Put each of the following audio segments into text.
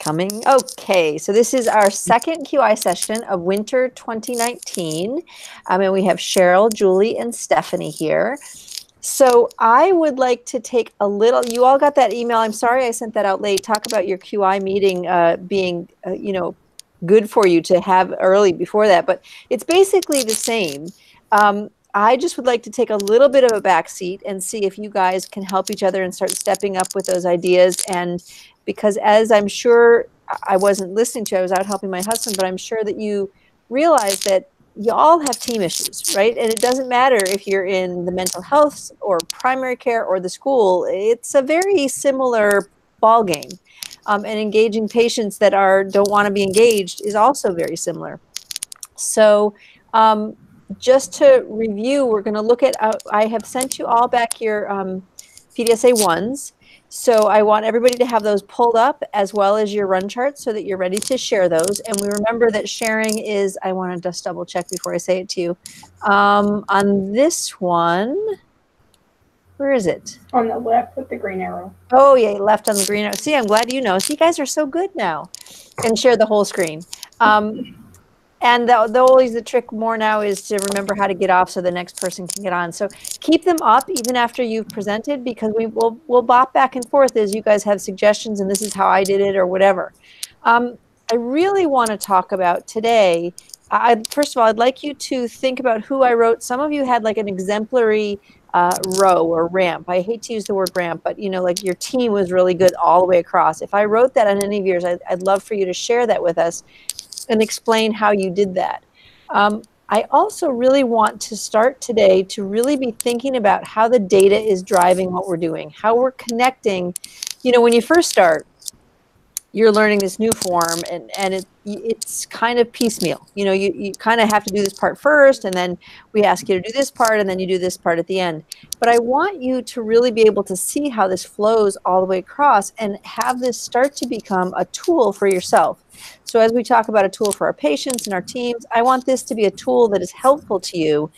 coming. Okay, so this is our second QI session of winter 2019. And we have Cheryl, Julie, and Stephanie here. So I would like to take a little, you all got that email. I'm sorry I sent that out late. Talk about your QI meeting being, good for you to have early before that. But it's basically the same. I just would like to take a little bit of a back seat and see if you guys can help each other and start stepping up with those ideas. And because as I'm sure I wasn't listening to, I was out helping my husband, but I'm sure that you realize that you all have team issues, right? And it doesn't matter if you're in the mental health or primary care or the school, it's a very similar ball game. And engaging patients that don't want to be engaged is also very similar. So just to review, we're going to look at, I have sent you all back your PDSA 1s. So I want everybody to have those pulled up as well as your run charts so that you're ready to share those. And we remember that sharing is, I want to just double check before I say it to you. On this one, where is it? On the left with the green arrow. Oh, yeah, left on the green arrow. See, I'm glad you know. See, you guys are so good now. And share the whole screen. And the trick more now is to remember how to get off so the next person can get on. So keep them up even after you've presented, because we'll bop back and forth as you guys have suggestions and this is how I did it or whatever. I really want to talk about today. First of all, I'd like you to think about who I wrote. Some of you had like an exemplary row or ramp. I hate to use the word ramp, but like your team was really good all the way across. If I wrote that on any of yours, I'd love for you to share that with us and explain how you did that. I also really want to start today to really be thinking about how the data is driving what we're doing, how we're connecting. When you first start, you're learning this new form and it's kind of piecemeal. You kind of have to do this part first, and then we ask you to do this part, and then you do this part at the end. But I want you to really be able to see how this flows all the way across and have this start to become a tool for yourself. So as we talk about a tool for our patients and our teams, I want this to be a tool that is helpful to you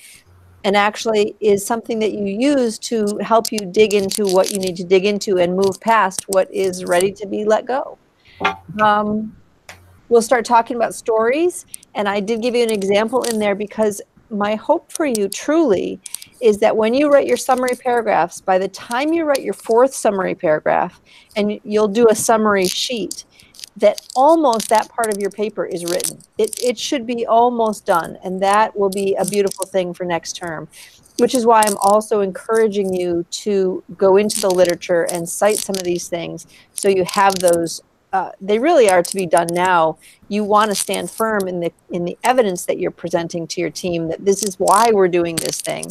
and actually is something that you use to help you dig into what you need to dig into and move past what is ready to be let go. We'll start talking about stories, and I did give you an example in there because my hope for you truly is that when you write your summary paragraphs, by the time you write your fourth summary paragraph, and you'll do a summary sheet, that almost that part of your paper is written. It should be almost done, and that will be a beautiful thing for next term, which is why I'm also encouraging you to go into the literature and cite some of these things so you have those. They really are to be done now. You want to stand firm in the evidence that you're presenting to your team, that this is why we're doing this thing.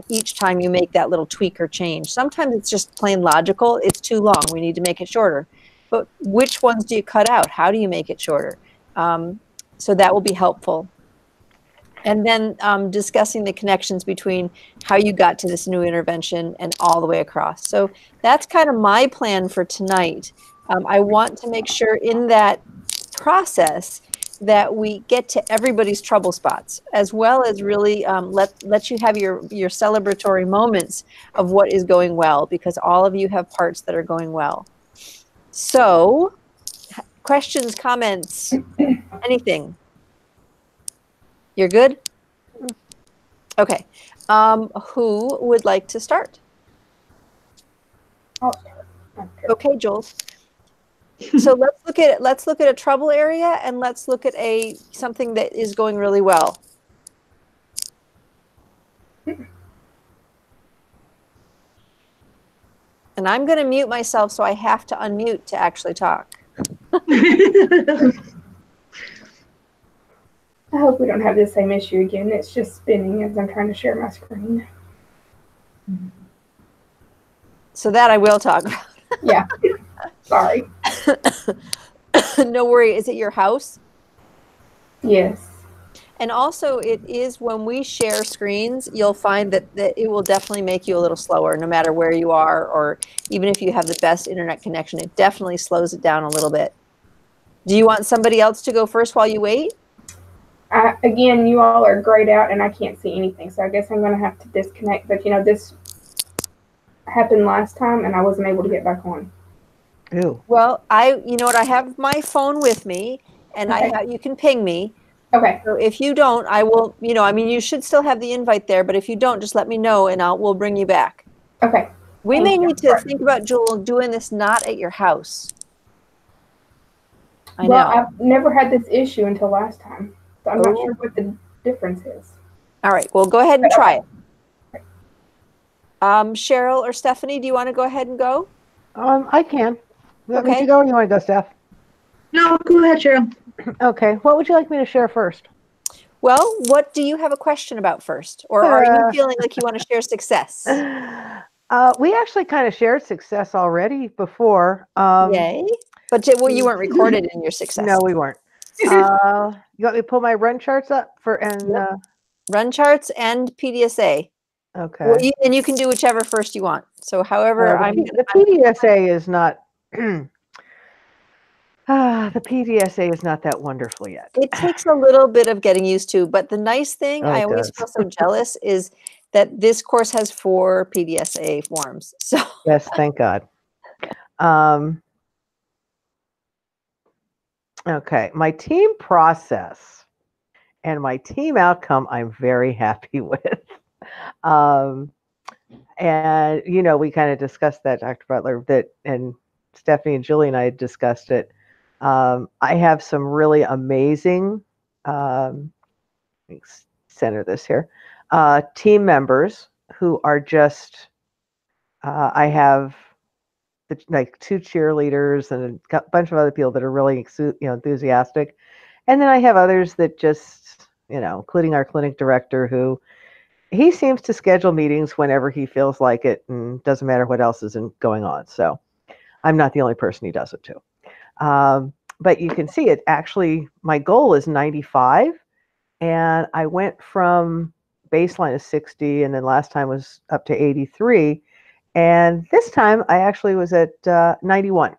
Each time you make that little tweak or change. Sometimes it's just plain logical. It's too long. We need to make it shorter. But which ones do you cut out? How do you make it shorter? So that will be helpful. And then discussing the connections between how you got to this new intervention and all the way across. So that's kind of my plan for tonight. I want to make sure in that process that we get to everybody's trouble spots, as well as really let you have your celebratory moments of what is going well, because all of you have parts that are going well. So, questions, comments, anything? You're good? Okay. Who would like to start? I'll start. Okay, Joel. So let's look at a trouble area, and let's look at something that is going really well. And I'm going to mute myself, so I have to unmute to actually talk. I hope we don't have the same issue again. It's just spinning as I'm trying to share my screen. So that I will talk about. Yeah. Sorry. No worry. Is it your house? Yes. And also, it is when we share screens, you'll find that it will definitely make you a little slower, no matter where you are, or even if you have the best internet connection, it definitely slows it down a little bit. Do you want somebody else to go first while you wait? Again, you all are grayed out, and I can't see anything, so I guess I'm going to have to disconnect. But, this happened last time, and I wasn't able to get back on. Ew. Well, you know what? I have my phone with me, and Okay. you can ping me. Okay. So if you don't, I will, I mean, you should still have the invite there, but if you don't, just let me know and we'll bring you back. Okay. We Thank may you. need to think about, Joel, doing this not at your house. I Well, know. I've never had this issue until last time, so I'm not Oh. sure what the difference is. All right. Well, go ahead and But try okay. it. Cheryl or Stephanie, do you want to go ahead and go? I can. You want me Okay. to go or you want to go, Steph? No, go ahead, Cheryl. Okay. What would you like me to share first? Well, what do you have a question about first? Or are you feeling like you want to share success? We actually kind of shared success already before. Yay. But you weren't recorded in your success. No, we weren't. You want me to pull my run charts up Yep. Run charts and PDSA. Okay. Well, and you can do whichever first you want. So however, the PDSA is not the PDSA is not that wonderful yet. It takes a little bit of getting used to, but the nice thing, I always feel so jealous, is that this course has 4 PDSA forms. So yes, thank God. Okay, my team process and my team outcome, I'm very happy with. And we kind of discussed that, Dr. Butler, and Stephanie and Julie and I discussed it. I have some really amazing, let me center this here, team members who are just, I have like 2 cheerleaders and a bunch of other people that are really enthusiastic. And then I have others that just, including our clinic director, who he seems to schedule meetings whenever he feels like it and doesn't matter what else is going on. So I'm not the only person he does it to. But you can see it actually, my goal is 95. And I went from baseline of 60, and then last time was up to 83. And this time I actually was at 91.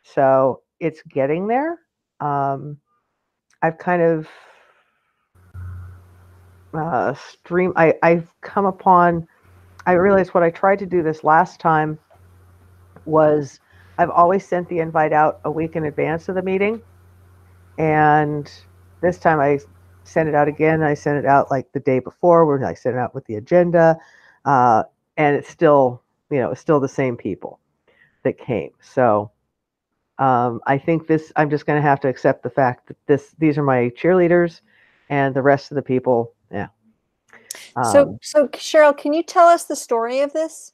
So it's getting there. I've kind of I've come upon, I realized what I tried to do this last time was I've always sent the invite out a week in advance of the meeting. And this time I sent it out again. I sent it out like the day before, where I sent it out with the agenda. And it's still, it's still the same people that came. So I think I'm just going to have to accept the fact that these are my cheerleaders, and the rest of the people, yeah. So Cheryl, can you tell us the story of this?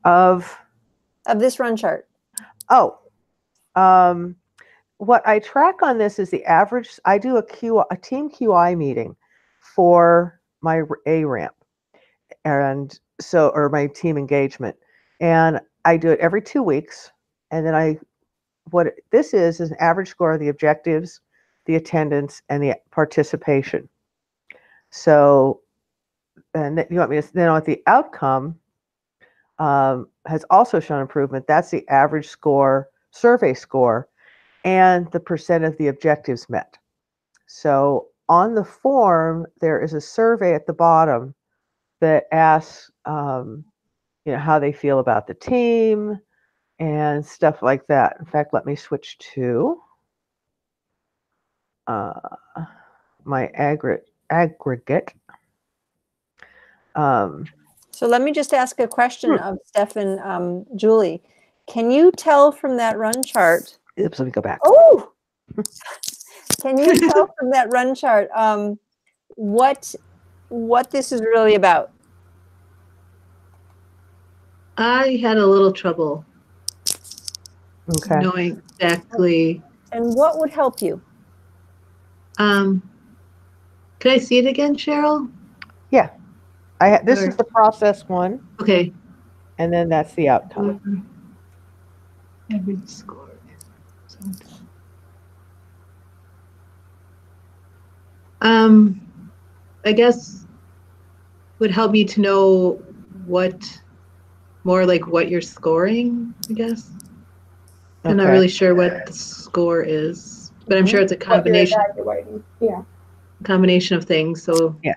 Of this run chart? Oh, what I track on this is the average. I do a team QI meeting for my A ramp, and or my team engagement, and I do it every 2 weeks. And then what this is an average score of the objectives, the attendance, and the participation. So, and you want me to know what the outcome has also shown improvement. That's the average score, survey score, and the percent of the objectives met. So on the form, there is a survey at the bottom that asks, how they feel about the team and stuff like that. In fact, let me switch to my aggregate. So let me just ask a question of Steph and Julie. Can you tell from that run chart? Oops, let me go back. Oh, can you tell from that run chart what this is really about? I had a little trouble knowing exactly. And what would help you? Could I see it again, Cheryl? Yeah. This is the process one. Okay. And then that's the outcome. Every score. I guess would help me to know more like what you're scoring, I guess. I'm not really sure what the score is, but I'm sure it's a combination. Yeah. Combination of things. So yeah.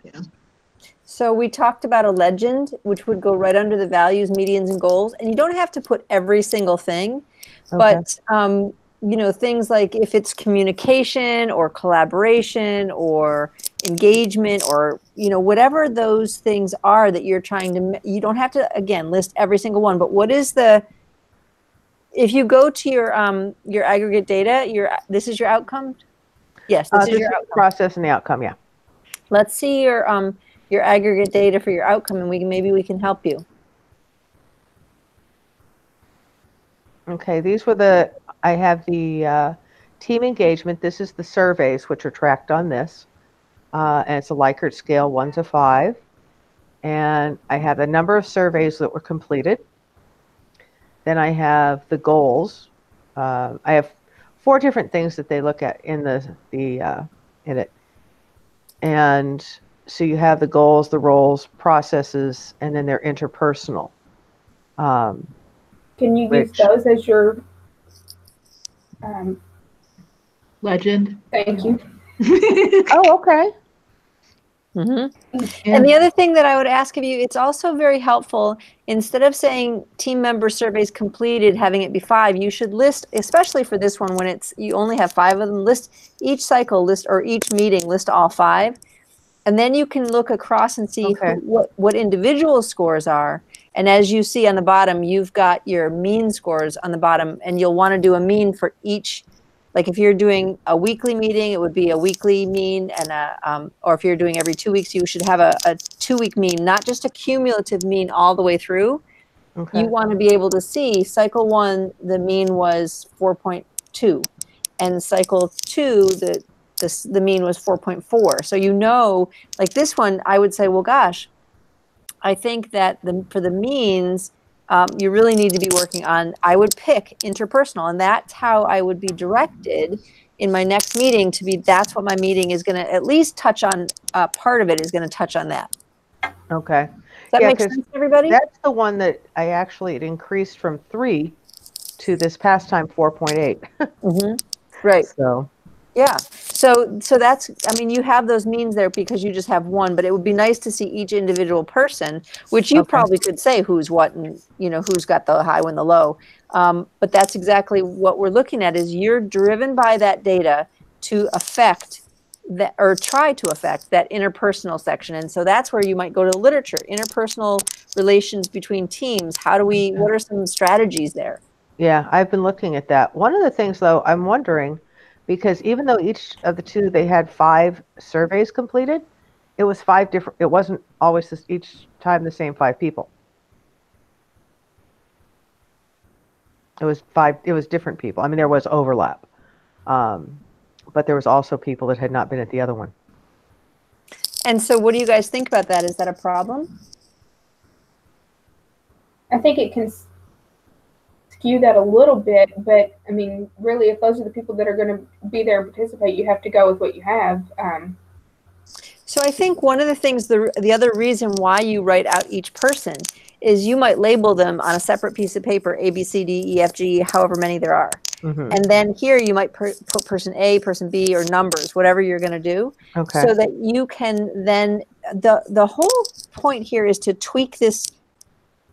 So we talked about a legend, which would go right under the values, medians, and goals. And you don't have to put every single thing, but you know, things like if it's communication or collaboration or engagement or, you know, whatever those things are that you're trying to, you don't have to, again, list every single one, but what is the, if you go to your aggregate data, this is your outcome? Yes, this is your outcome. Process and the outcome, yeah. Let's see your aggregate data for your outcome, and maybe we can help you. Okay, these were I have the team engagement. This is the surveys, which are tracked on this. And it's a Likert scale, 1 to 5. And I have the number of surveys that were completed. Then I have the goals. I have 4 different things that they look at in in it. And so you have the goals, the roles, processes, and then they're interpersonal. Can you use those as your legend? Thank you. Oh, okay. Mm-hmm. Yeah. And the other thing that I would ask of you, it's also very helpful, instead of saying team member surveys completed, having it be 5, you should list, especially for this one when you only have 5 of them, list each cycle, or each meeting, list all 5. And then you can look across and see what individual scores are. And as you see on the bottom, you've got your mean scores on the bottom, and you'll want to do a mean for each. Like if you're doing a weekly meeting, it would be a weekly mean, and or if you're doing every 2 weeks, you should have a 2-week mean, not just a cumulative mean all the way through. Okay. You want to be able to see cycle 1, the mean was 4.2, and cycle 2, the mean was 4.4. So you know, like this one, I would say, well, gosh, I think that for the means, you really need to be working on, I would pick interpersonal, and that's how I would be directed in my next meeting to be, that's what my meeting is going to at least touch on, part of it is going to touch on that. Okay. Does that make sense to everybody? That's the one that it increased from 3 to this past time 4.8. Mm-hmm. Right. So. Yeah. So that's, I mean, you have those means there because you just have one, but it would be nice to see each individual person, which you probably could say who's what and, you know, who's got the high and the low. But that's exactly what we're looking at, is you're driven by that data to affect that, or try to affect that interpersonal section. And so that's where you might go to the literature, interpersonal relations between teams. What are some strategies there? Yeah, I've been looking at that. One of the things, though, I'm wondering, because even though each of the 2, they had 5 surveys completed, it was 5 different, it wasn't always each time the same 5 people. It was different people. I mean, there was overlap. But there was also people that had not been at the other one. And so what do you guys think about that? Is that a problem? I think it can skew that a little bit, but I mean, really, if those are the people that are going to be there and participate, you have to go with what you have. So I think one of the things, the other reason why you write out each person is you might label them on a separate piece of paper, A, B, C, D, E, F, G, however many there are. Mm-hmm. And then here you might put person A, person B, or numbers, whatever you're going to do, so that you can then, the whole point here is to tweak this,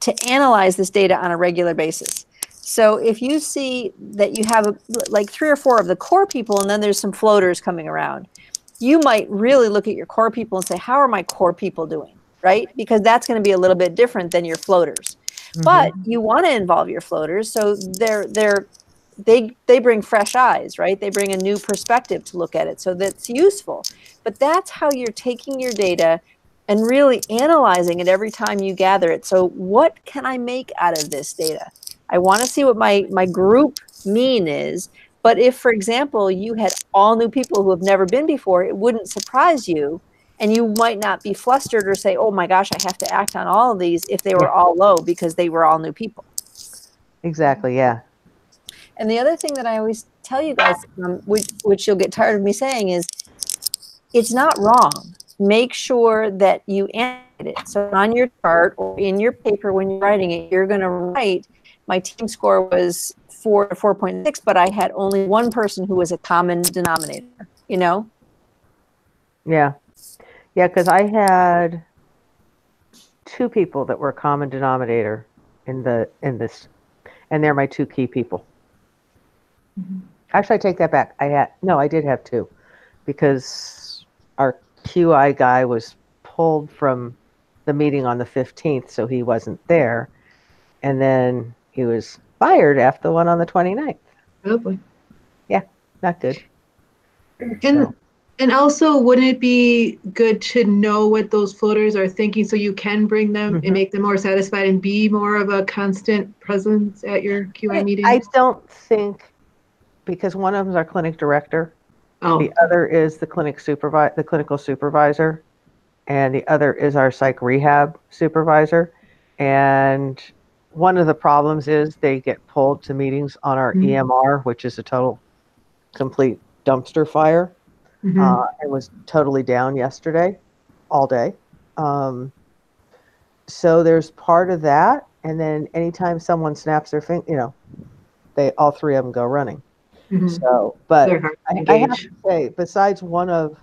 to analyze this data on a regular basis. So if you see that you have like 3 or 4 of the core people, and then there's some floaters coming around, you might really look at your core people and say, how are my core people doing, right? Because that's going to be a little bit different than your floaters. Mm-hmm. But you want to involve your floaters, so they bring fresh eyes, right? They bring a new perspective to look at it, so that's useful. But that's how you're taking your data and really analyzing it every time you gather it. So what can I make out of this data? I want to see what my group mean is. But if, for example, you had all new people who have never been before, it wouldn't surprise you. And you might not be flustered or say, oh my gosh, I have to act on all of these if they were all low, because they were all new people. Exactly, yeah. And the other thing that I always tell you guys, which you'll get tired of me saying, is it's not wrong. Make sure that you analyze it. So on your chart or in your paper when you're writing it, you're going to write, my team score was 4 to 4.6, but I had only one person who was a common denominator, you know? Yeah. Yeah, because I had two people that were a common denominator in this, and they're my two key people. Mhm. Actually, I take that back. I did have two, because our QI guy was pulled from the meeting on the 15th, so he wasn't there. And then he was fired after the one on the 29th. Oh boy. Not good. And So, and also, wouldn't it be good to know what those floaters are thinking so you can bring them and make them more satisfied and be more of a constant presence at your QI I meetings? don't think, because one of them is our clinic director, Oh, the other is the clinical supervisor, and the other is our psych rehab supervisor. And one of the problems is they get pulled to meetings on our Mhm. EMR, which is a total complete dumpster fire. Mhm. It was totally down yesterday, all day. So there's part of that. And then anytime someone snaps their finger, all three of them go running. Mhm. So, They're but hard to I have engage. to say, besides one of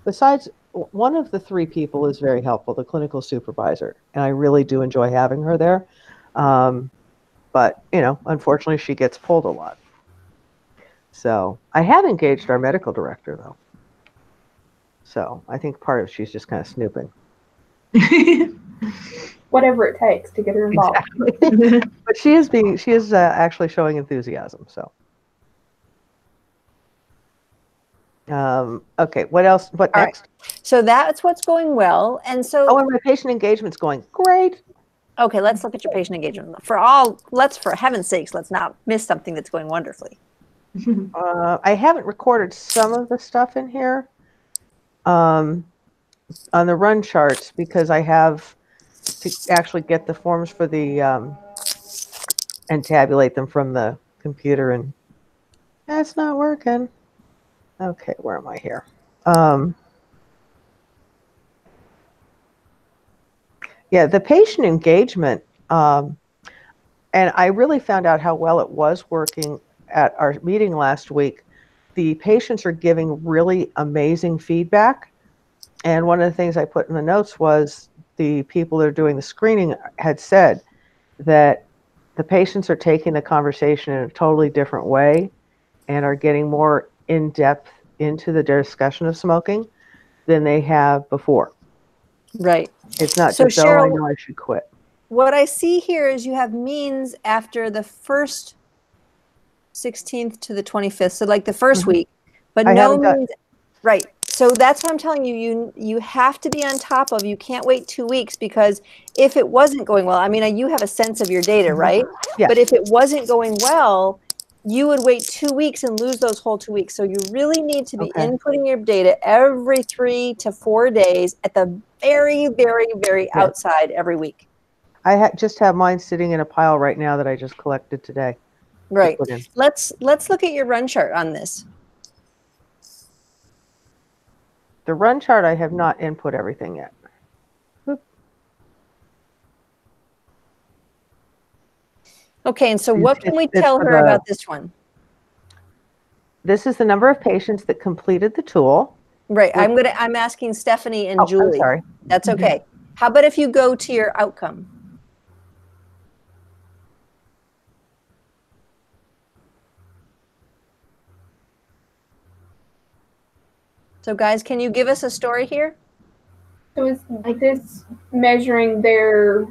the three people is very helpful, the clinical supervisor, and I really do enjoy having her there. But unfortunately, she gets pulled a lot. So I have engaged our medical director though. So I think part of she's just kind of snooping. Whatever it takes to get her involved. Exactly. But she is actually showing enthusiasm. So. Okay, what else? What All right. next? So that's what's going well. And so, Oh, and my patient engagement's going great. okay, let's look at your patient engagement. For heaven's sakes, let's not miss something that's going wonderfully. I haven't recorded some of the stuff in here on the run charts, because I have to actually get the forms for the and tabulate them from the computer, and that's not working. Okay, where am I here? Yeah, the patient engagement, and I really found out how well it was working at our meeting last week. The patients are giving really amazing feedback. And one of the things I put in the notes was the people that are doing the screening had said that the patients are taking the conversation in a totally different way and are getting more in depth into the discussion of smoking than they have before. Right. It's not So just, oh, I Cheryl, know I should quit. what I see here is you have means after the first 16th to the 25th. So like the first week, but I no haven't done. means, right. So that's what I'm telling you. You have to be on top of. You can't wait 2 weeks, because if it wasn't going well, I mean, you have a sense of your data, right? Yes. But if it wasn't going well, you would wait 2 weeks and lose those whole 2 weeks. So you really need to be Okay. inputting your data every 3 to 4 days at the very, very, very Yeah. outside every week. I just have mine sitting in a pile right now that I just collected today. Right. Put in. Let's look at your run chart on this. The run chart, I have not input everything yet. Okay, and so what can we It's tell for her about this one? This is the number of patients that completed the tool. Right. I'm asking Stephanie and Oh, Julie. I'm sorry. That's okay. How about if you go to your outcome? So guys, can you give us a story here? So is this measuring their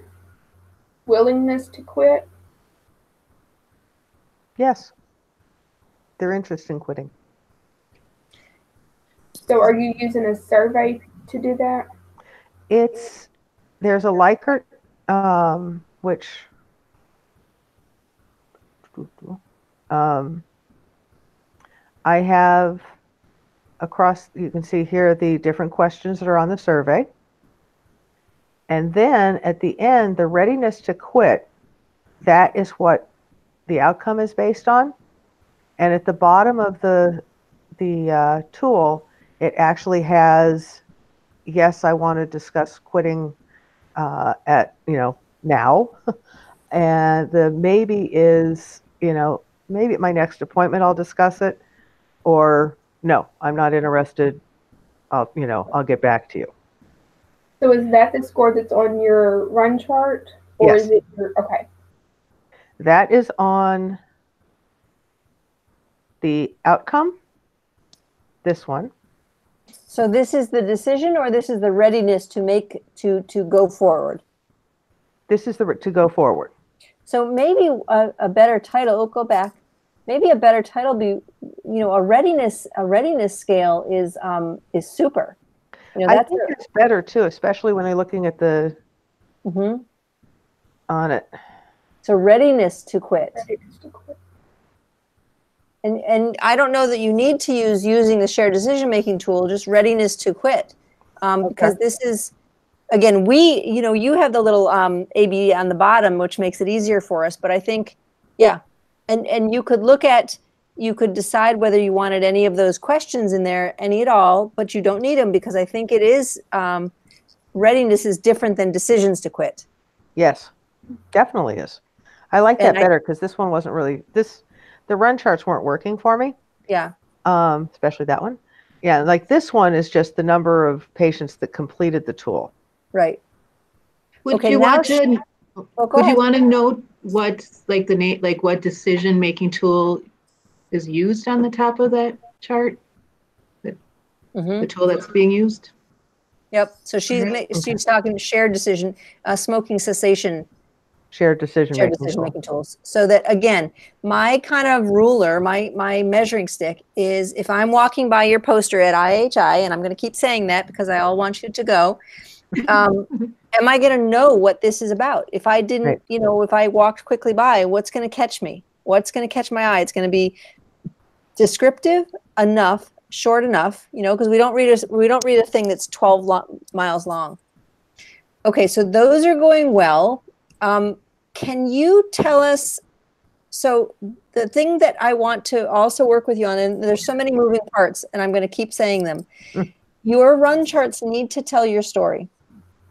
willingness to quit? Yes. Their interest in quitting. So are you using a survey to do that? There's a Likert, which I have across, you can see here the different questions that are on the survey. And then at the end, the readiness to quit, that is what the outcome is based on. And at the bottom of the tool, it actually has, yes, I want to discuss quitting at, now. And the maybe is, maybe at my next appointment I'll discuss it, or no, I'm not interested. I'll get back to you. So is that the score that's on your run chart? Or Yes. is it your, okay. That is on the outcome, this one. So this is the decision, or this is the readiness to make, to go forward? This is the to go forward. So maybe a better title, oh, go back. Maybe a better title be, a readiness scale is super. I think it's better too, especially when they're looking at the on it. So readiness to quit. Readiness to quit. And I don't know that you need to using the shared decision-making tool, just readiness to quit. Because this is, again, you have the little AB on the bottom, which makes it easier for us. But I think, yeah. And you could decide whether you wanted any of those questions in there, any at all, but you don't need them, because I think it is, readiness is different than decisions to quit. Yes, definitely is. I like that better, because this one wasn't really, the run charts weren't working for me. Yeah. Especially that one. Yeah, like this one is just the number of patients that completed the tool. Right. Would you want to note what, like, the name, like what decision making tool is used on the top of that chart? The tool that's being used? Yep. So she's talking shared decision, smoking cessation. Shared decision making tools. So that, again, my kind of ruler, my measuring stick is, if I'm walking by your poster at IHI, and I'm going to keep saying that because I all want you to go, am I going to know what this is about? If I didn't, if I walked quickly by, what's going to catch me? What's going to catch my eye? It's going to be descriptive enough, short enough, because we don't read a thing that's 12 miles long. Okay, so those are going well. Can you tell us, so the thing that I want to also work with you on, and there's so many moving parts, and I'm going to keep saying them, your run charts need to tell your story.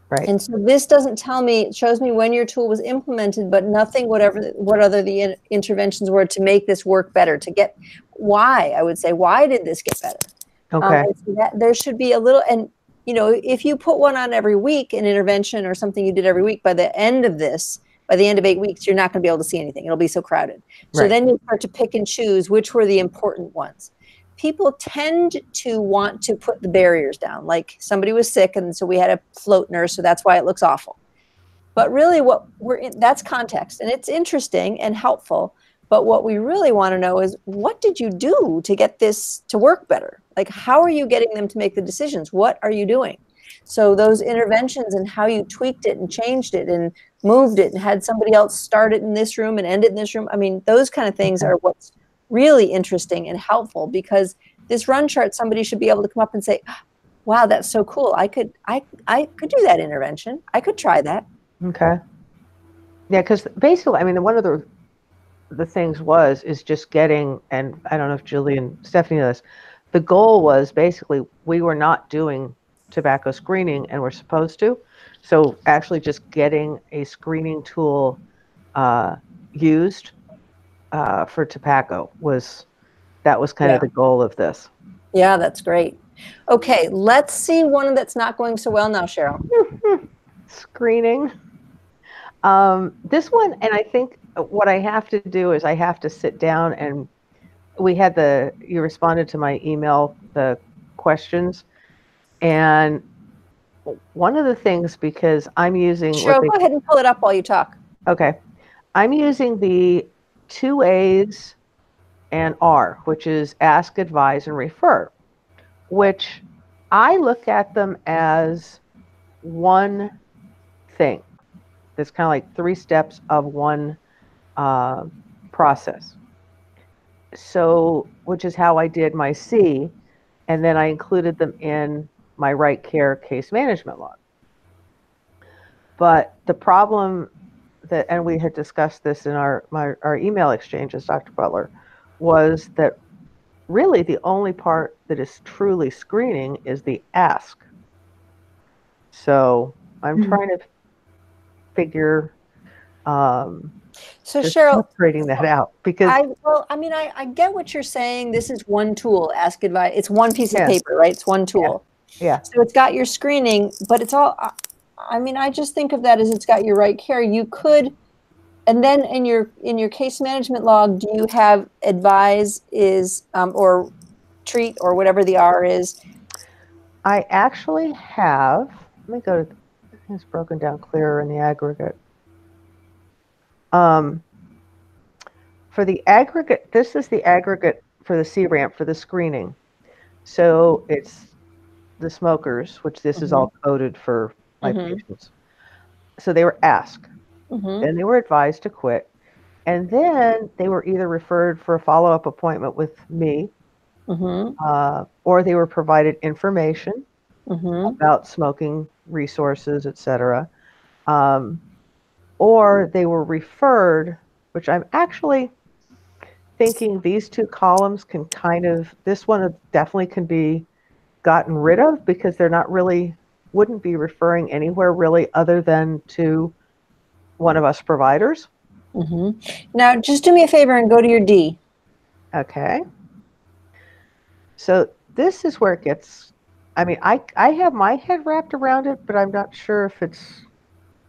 Right. And so this doesn't tell me, it shows me when your tool was implemented, but nothing, what other the interventions were to make this work better, to get why, I would say, why did this get better? Okay. So that there should be a little, and if you put one on every week, an intervention or something you did every week, by the end of 8 weeks, you're not going to be able to see anything. It'll be so crowded. So then you start to pick and choose which were the important ones. People tend to want to put the barriers down, like somebody was sick, and so we had a float nurse, so that's why it looks awful. But really that's context, and it's interesting and helpful. But what we really want to know is, what did you do to get this to work better? Like, how are you getting them to make the decisions? What are you doing? So those interventions and how you tweaked it and changed it and moved it and had somebody else start it in this room and end it in this room. I mean, those kind of things are what's really interesting and helpful, because this run chart, somebody should be able to come up and say, wow, that's so cool. I could do that intervention. I could try that. Okay. Yeah, because basically, I mean, one of the things is just getting, and I don't know if Julie and Stephanie know this, the goal was basically we were not doing tobacco screening, and we're supposed to. So actually just getting a screening tool used for tobacco was kind of the goal of this. Yeah, that's great. Okay, let's see one that's not going so well now, Cheryl. Screening. This one, and I think what I have to do is I have to sit down, and you responded to my email, the questions, and one of the things, because I'm using... Cheryl, go ahead and pull it up while you talk. Okay. I'm using the 2 A's and R, which is ask, advise, and refer, which I look at them as one thing. It's kind of like 3 steps of one process. So, which is how I did my C, and then I included them in my right care case management log. But the problem and we had discussed this in our email exchanges, Dr. Butler, was that really the only part that is truly screening is the ask. So I'm trying to figure so Cheryl, separating that out, because I get what you're saying. This is one tool, ask, advise. It's one piece of paper, right? It's one tool. Yeah. So it's got your screening, but it's all, I mean, I just think of that as it's got your right care. You could, and then in your case management log, do you have advise is, or treat or whatever the R is? I actually have, let me go to, it's broken down clearer in the aggregate. For the aggregate, this is the aggregate for the C-ramp for the screening. So it's the smokers, which this is all coded for my patients. So they were asked, then they were advised to quit, and then they were either referred for a follow-up appointment with me, or they were provided information about smoking resources, etc. Or they were referred, which I'm actually thinking these two columns can kind of, this one definitely can be gotten rid of because they're not really, wouldn't be referring anywhere really other than to one of us providers. Now, just do me a favor and go to your D. Okay. So this is where it gets, I mean, I have my head wrapped around it, but I'm not sure if it's,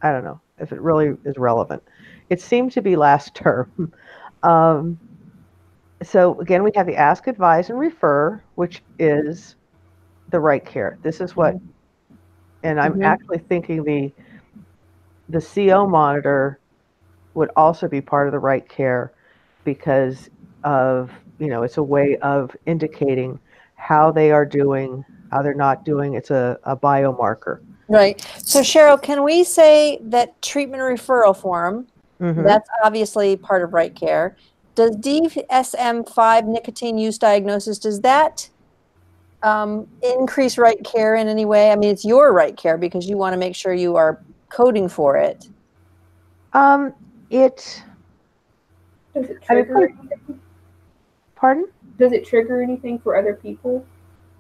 I don't know, if it really is relevant. It seemed to be last term. So again, we have the ask, advise, and refer, which is the right care. This is what, and I'm actually thinking the CO monitor would also be part of the right care because of, you know, it's a way of indicating how they are doing, how they're not doing. It's a biomarker. Right. So Cheryl, can we say that treatment referral form, that's obviously part of right care. Does DSM-5 nicotine use diagnosis, does that increase right care in any way? I mean, it's your right care because you want to make sure you are coding for it. Does it trigger anything? Pardon? Does it trigger anything for other people?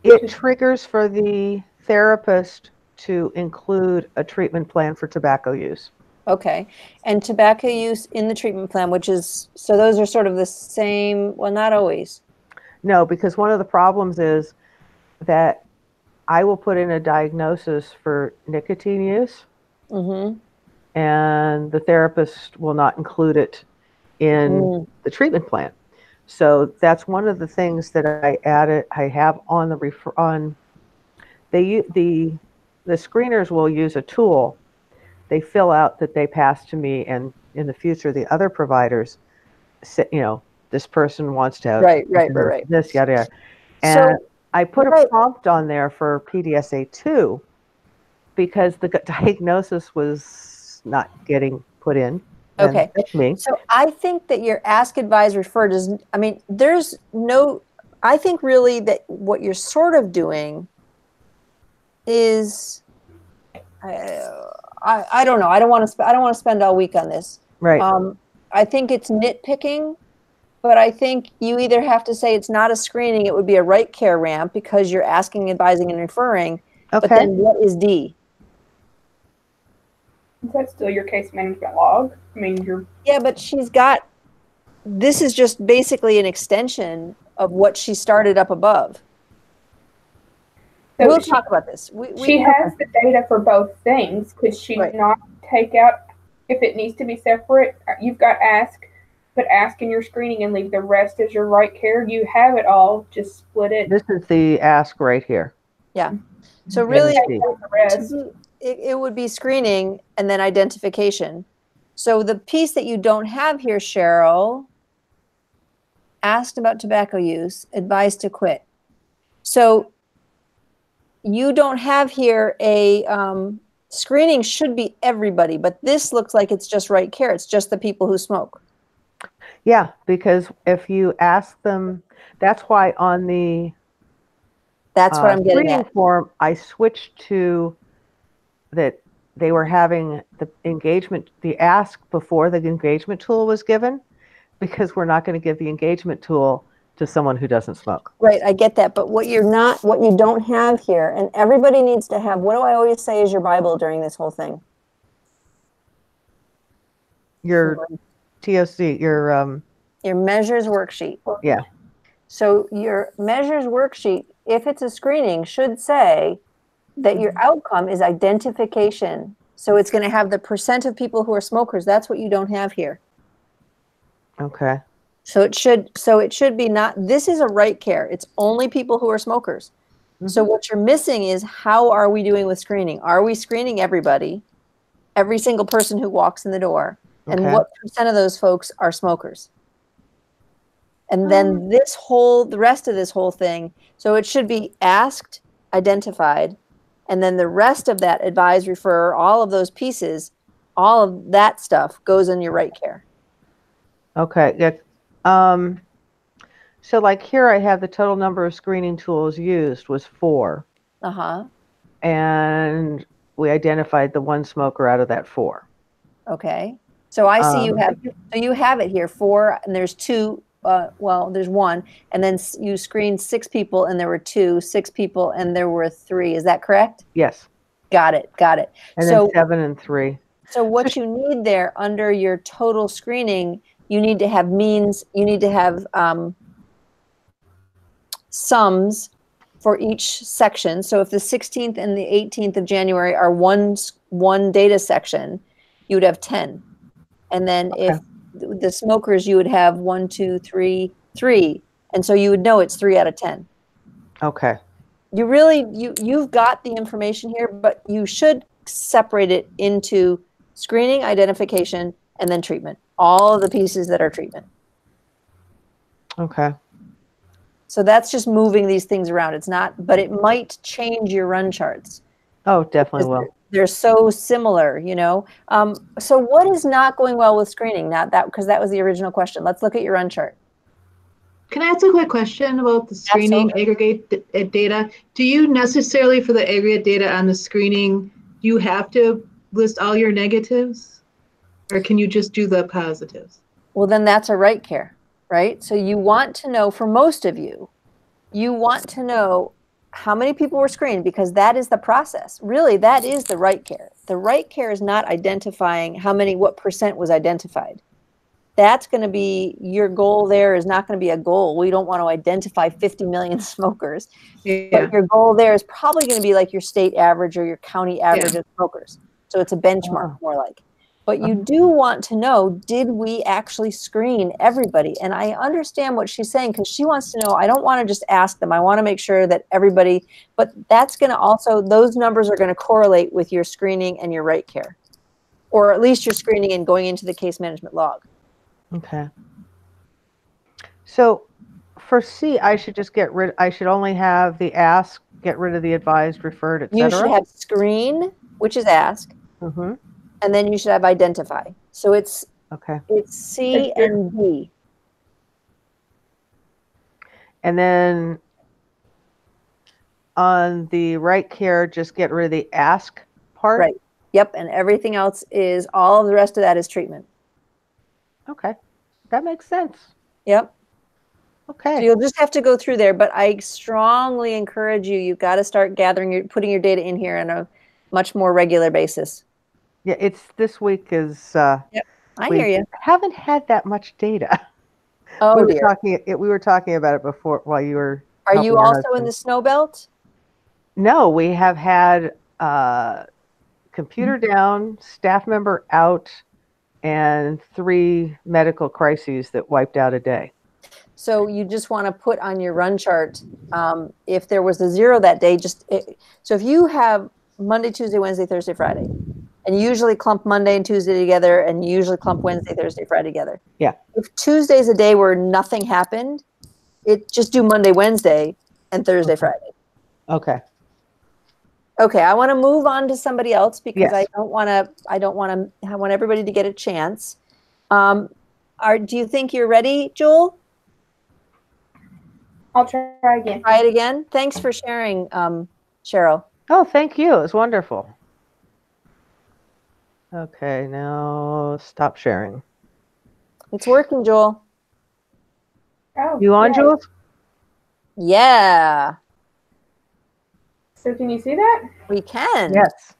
It triggers for the therapist to include a treatment plan for tobacco use. Okay. And tobacco use in the treatment plan, which is, so those are sort of the same, well, not always. No, because one of the problems is that I will put in a diagnosis for nicotine use, and the therapist will not include it in the treatment plan. So that's one of the things that I added. I have on the the screeners will use a tool. They fill out that they pass to me, and in the future, the other providers say, you know, this person wants to have right. this, yada yada. And So I put a prompt on there for PDSA2 because the diagnosis was not getting put in. Okay. That's me. So I think that your ask, advise, refer does, I mean, there's no, I think really that what you're sort of doing is, I don't know. I don't want to spend all week on this. Right. I think it's nitpicking, but I think you either have to say it's not a screening, it would be a right care ramp because you're asking, advising, and referring. Okay. But then what is D? Is that still your case management log? I mean, you're... Yeah, but she's got, this is just basically an extension of what she started up above. So we'll talk about this. She has the data for both things. Could she not take out, if it needs to be separate, you've got ask, put ask in your screening and leave the rest as your right care. You have it all, just split it. This is the ask right here. Yeah. So really, it would be screening and then identification. So the piece that you don't have here, Cheryl, asked about tobacco use, advised to quit. So you don't have here a screening should be everybody, but this looks like it's just right care. It's just the people who smoke. Yeah, because if you ask them, that's why on the that's what I'm getting screening at. Form, I switched to that they were having the engagement, the ask before the engagement tool was given, because we're not going to give the engagement tool to someone who doesn't smoke. Right, I get that. But what you don't have here, and everybody needs to have, what do I always say is your Bible during this whole thing? Your TOC, your measures worksheet. Yeah. So your measures worksheet, if it's a screening, should say that your outcome is identification. So it's going to have the percent of people who are smokers. That's what you don't have here. Okay. So it should be not, this is a right care. It's only people who are smokers. So what you're missing is, how are we doing with screening? Are we screening everybody, every single person who walks in the door? And what percent of those folks are smokers? And then the rest of this whole thing, so it should be asked, identified, and then the rest of that, advise, refer, all of those pieces, all of that stuff goes in your right care. Okay. Yeah. So like here I have the total number of screening tools used was 4. Uh-huh. And we identified the one smoker out of that 4. Okay. So I see you have it here, 4, and there's 2. Well, there's 1, and then you screened 6 people, and there were 2, 6 people, and there were 3. Is that correct? Yes. Got it. And then 7 and 3. So what you need there under your total screening, you need to have means, you need to have sums for each section. So if the 16th and the 18th of January are one data section, you would have 10. And then if the smokers, you would have 1, 2, 3, 3. And so you would know it's 3 out of 10. Okay. You really, you've got the information here, but you should separate it into screening, identification, and then treatment. All of the pieces that are treatment. Okay. So that's just moving these things around. It's not, but it might change your run charts. Oh, definitely will. They're so similar, you know. So what is not going well with screening? Not that, because that was the original question. Let's look at your run chart. Can I ask a quick question about the screening aggregate data? Do you necessarily, for the aggregate data on the screening, you have to list all your negatives, or can you just do the positives? Well, then that's a right care, right? So you want to know, for most of you, you want to know how many people were screened, because that is the process. Really, that is the right care. The right care is not identifying what percent was identified. That's going to be your goal. There is not going to be a goal. We don't want to identify 50 million smokers. Yeah. But your goal there is probably going to be like your state average or your county average of smokers. So it's a benchmark more like. But you do want to know, did we actually screen everybody? And I understand what she's saying, because she wants to know, I don't want to just ask them. I want to make sure that everybody, but that's going to also, those numbers are going to correlate with your screening and your right care, or at least your screening and going into the case management log. Okay. So for C, I should just I should only have the ask, get rid of the advised, referred, etc. You should have screen, which is ask. Mm-hmm. And then you should have identify. So it's C and D. And then on the right care, just get rid of the ask part. Right. Yep. And everything else is, all of the rest of that is treatment. Okay. That makes sense. Yep. Okay. So you'll just have to go through there, but I strongly encourage you, you've got to start putting your data in here on a much more regular basis. Yeah, this week is. Yep, I hear you. Haven't had that much data. Oh, we were talking about it before while you were. Are you also in the snow belt? No, we have had computer down, staff member out, and 3 medical crises that wiped out a day. So you just want to put on your run chart, if there was a 0 that day, so if you have Monday, Tuesday, Wednesday, Thursday, Friday, and you usually clump Monday and Tuesday together, and you usually clump Wednesday, Thursday, Friday together. Yeah. If Tuesday's a day where nothing happened, just do Monday, Wednesday, and Thursday, Friday. Okay. Okay, I want to move on to somebody else, because I want everybody to get a chance. Do you think you're ready, Jewel? I'll try again. Try it again. Thanks for sharing, Cheryl. Oh, thank you. It was wonderful. Okay, now stop sharing. It's working, Joel. Oh, you on, Jules? Yeah. So can you see that? We can. Yes.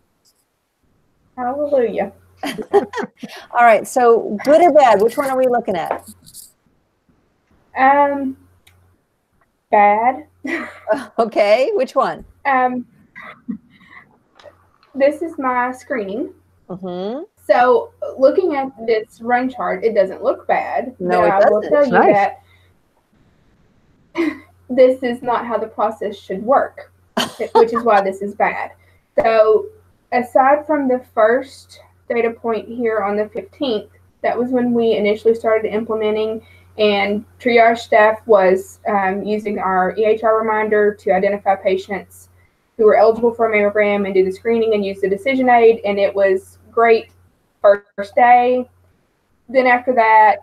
Hallelujah. All right. So good or bad? Which one are we looking at? Bad. Okay. Which one? this is my screening. Mm-hmm. So looking at this run chart, it doesn't look bad. No, but it I will doesn't. tell It's you nice. that this is not how the process should work, which is why this is bad. So aside from the first data point here on the 15th, that was when we initially started implementing, and triage staff was using our EHR reminder to identify patients who were eligible for a mammogram and do the screening and use the decision aid, and it was great first day. Then after that,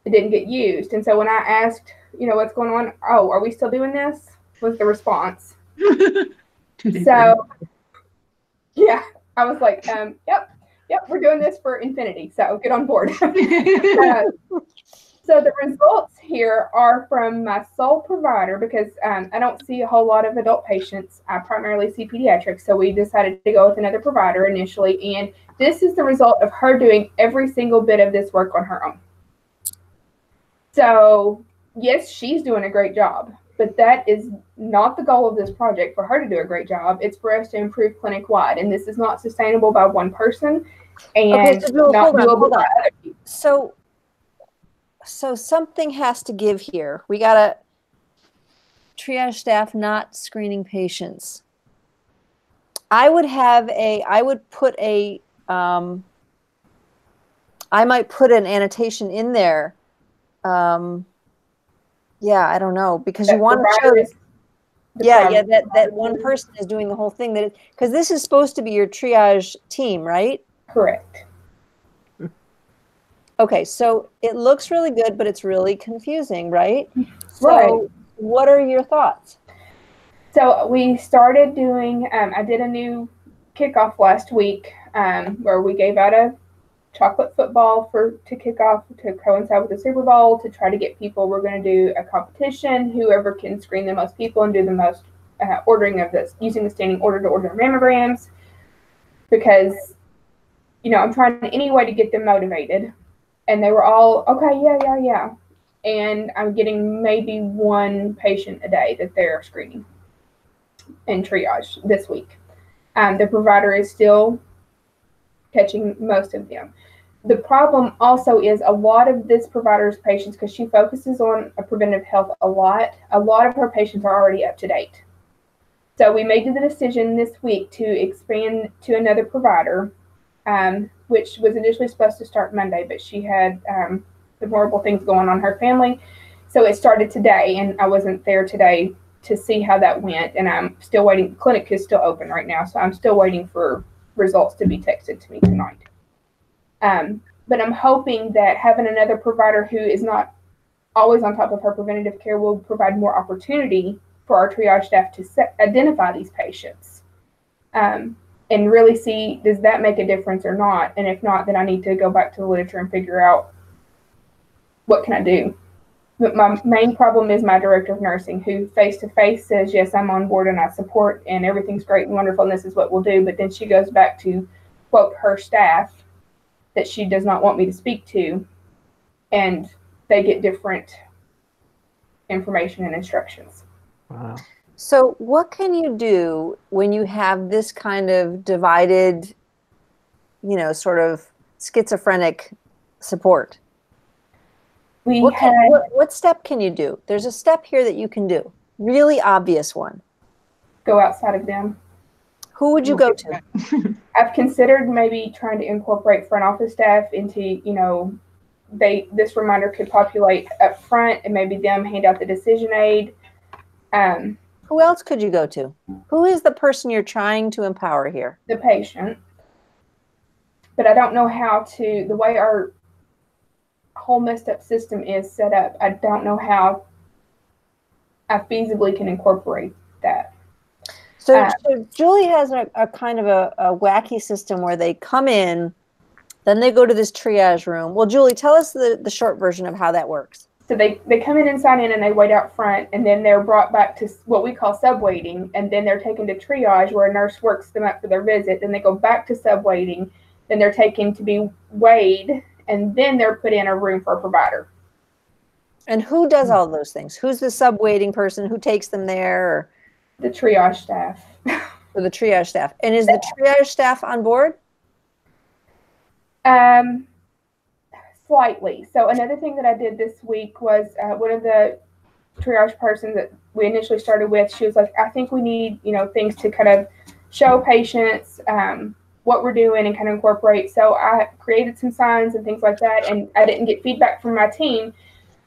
it didn't get used. And so when I asked, what's going on? Oh, are we still doing this? Was the response. So, yeah, I was like, yep, we're doing this for infinity. So get on board. So the results here are from my sole provider because I don't see a whole lot of adult patients. I primarily see pediatrics. So we decided to go with another provider initially. And this is the result of her doing every single bit of this work on her own. So yes, she's doing a great job, but that is not the goal of this project for her to do a great job. It's for us to improve clinic-wide, and this is not sustainable by one person and not doable by other people. So something has to give here. We got to triage staff not screening patients. I might put an annotation in there. Yeah, I don't know, because you want to show that one person is doing the whole thing, because this is supposed to be your triage team, right? Correct. Okay, so it looks really good, but it's really confusing, right? Right. So what are your thoughts? So we started doing, I did a new kickoff last week where we gave out a chocolate football to kick off to coincide with the Super Bowl to try to get people. We're going to do a competition. Whoever can screen the most people and do the most ordering of this, using the standing order to order mammograms, because, I'm trying any way to get them motivated. And they were all, okay, yeah. And I'm getting maybe one patient a day that they're screening in triage this week. The provider is still catching most of them. The problem also is a lot of this provider's patients, because she focuses on preventive health a lot of her patients are already up to date. So we made the decision this week to expand to another provider, which was initially supposed to start Monday, but she had some horrible things going on in her family. So it started today, and I wasn't there today to see how that went, and I'm still waiting. The clinic is still open right now, so I'm still waiting for results to be texted to me tonight. But I'm hoping that having another provider who is not always on top of her preventative care will provide more opportunity for our triage staff to identify these patients and really see, does that make a difference or not? And if not, then I need to go back to the literature and figure out what can I do. But my main problem is my director of nursing, who face-to-face says, yes, I'm on board and I support and everything's great and wonderful and this is what we'll do. But then she goes back to quote her staff that she does not want me to speak to, and they get different information and instructions. Wow. So what can you do when you have this kind of divided, sort of schizophrenic support? What step can you do? There's a step here that you can do. Really obvious one. Go outside of them. Who would you go to? I've considered maybe trying to incorporate front office staff into, this reminder could populate up front and maybe them hand out the decision aid. Who else could you go to? Who is the person you're trying to empower here? The patient. But I don't know how to, the way our whole messed up system is set up, I don't know how I feasibly can incorporate that. So Julie has a kind of a wacky system where they come in, then they go to this triage room. Well, Julie, tell us the short version of how that works. So they come in and sign in and they wait out front, and then they're brought back to what we call sub-waiting, and then they're taken to triage where a nurse works them up for their visit. Then they go back to sub-waiting, then they're taken to be weighed, and then they're put in a room for a provider. And who does all those things? Who's the sub-waiting person? Who takes them there? The triage staff. For the triage staff. And is the triage staff on board? Slightly. So another thing that I did this week was one of the triage persons that we initially started with, she was like, I think we need, things to kind of show patients what we're doing and kind of incorporate. So I created some signs and things like that, and I didn't get feedback from my team.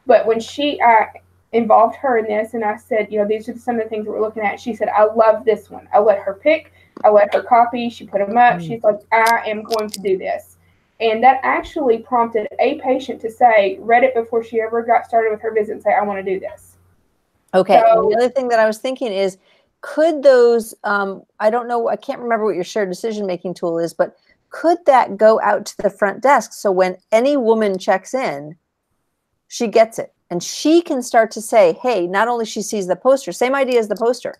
But when I involved her in this, and I said, these are some of the things that we're looking at, she said, I love this one. I let her pick. I let her copy. She put them up. She's like, I am going to do this. And that actually prompted a patient to say, read it before she ever got started with her visit, and say, I want to do this. Okay. So, the other thing that I was thinking is, could those, I don't know, I can't remember what your shared decision-making tool is, but could that go out to the front desk? So when any woman checks in, she gets it. And she can start to say, hey, not only she sees the poster, same idea as the poster.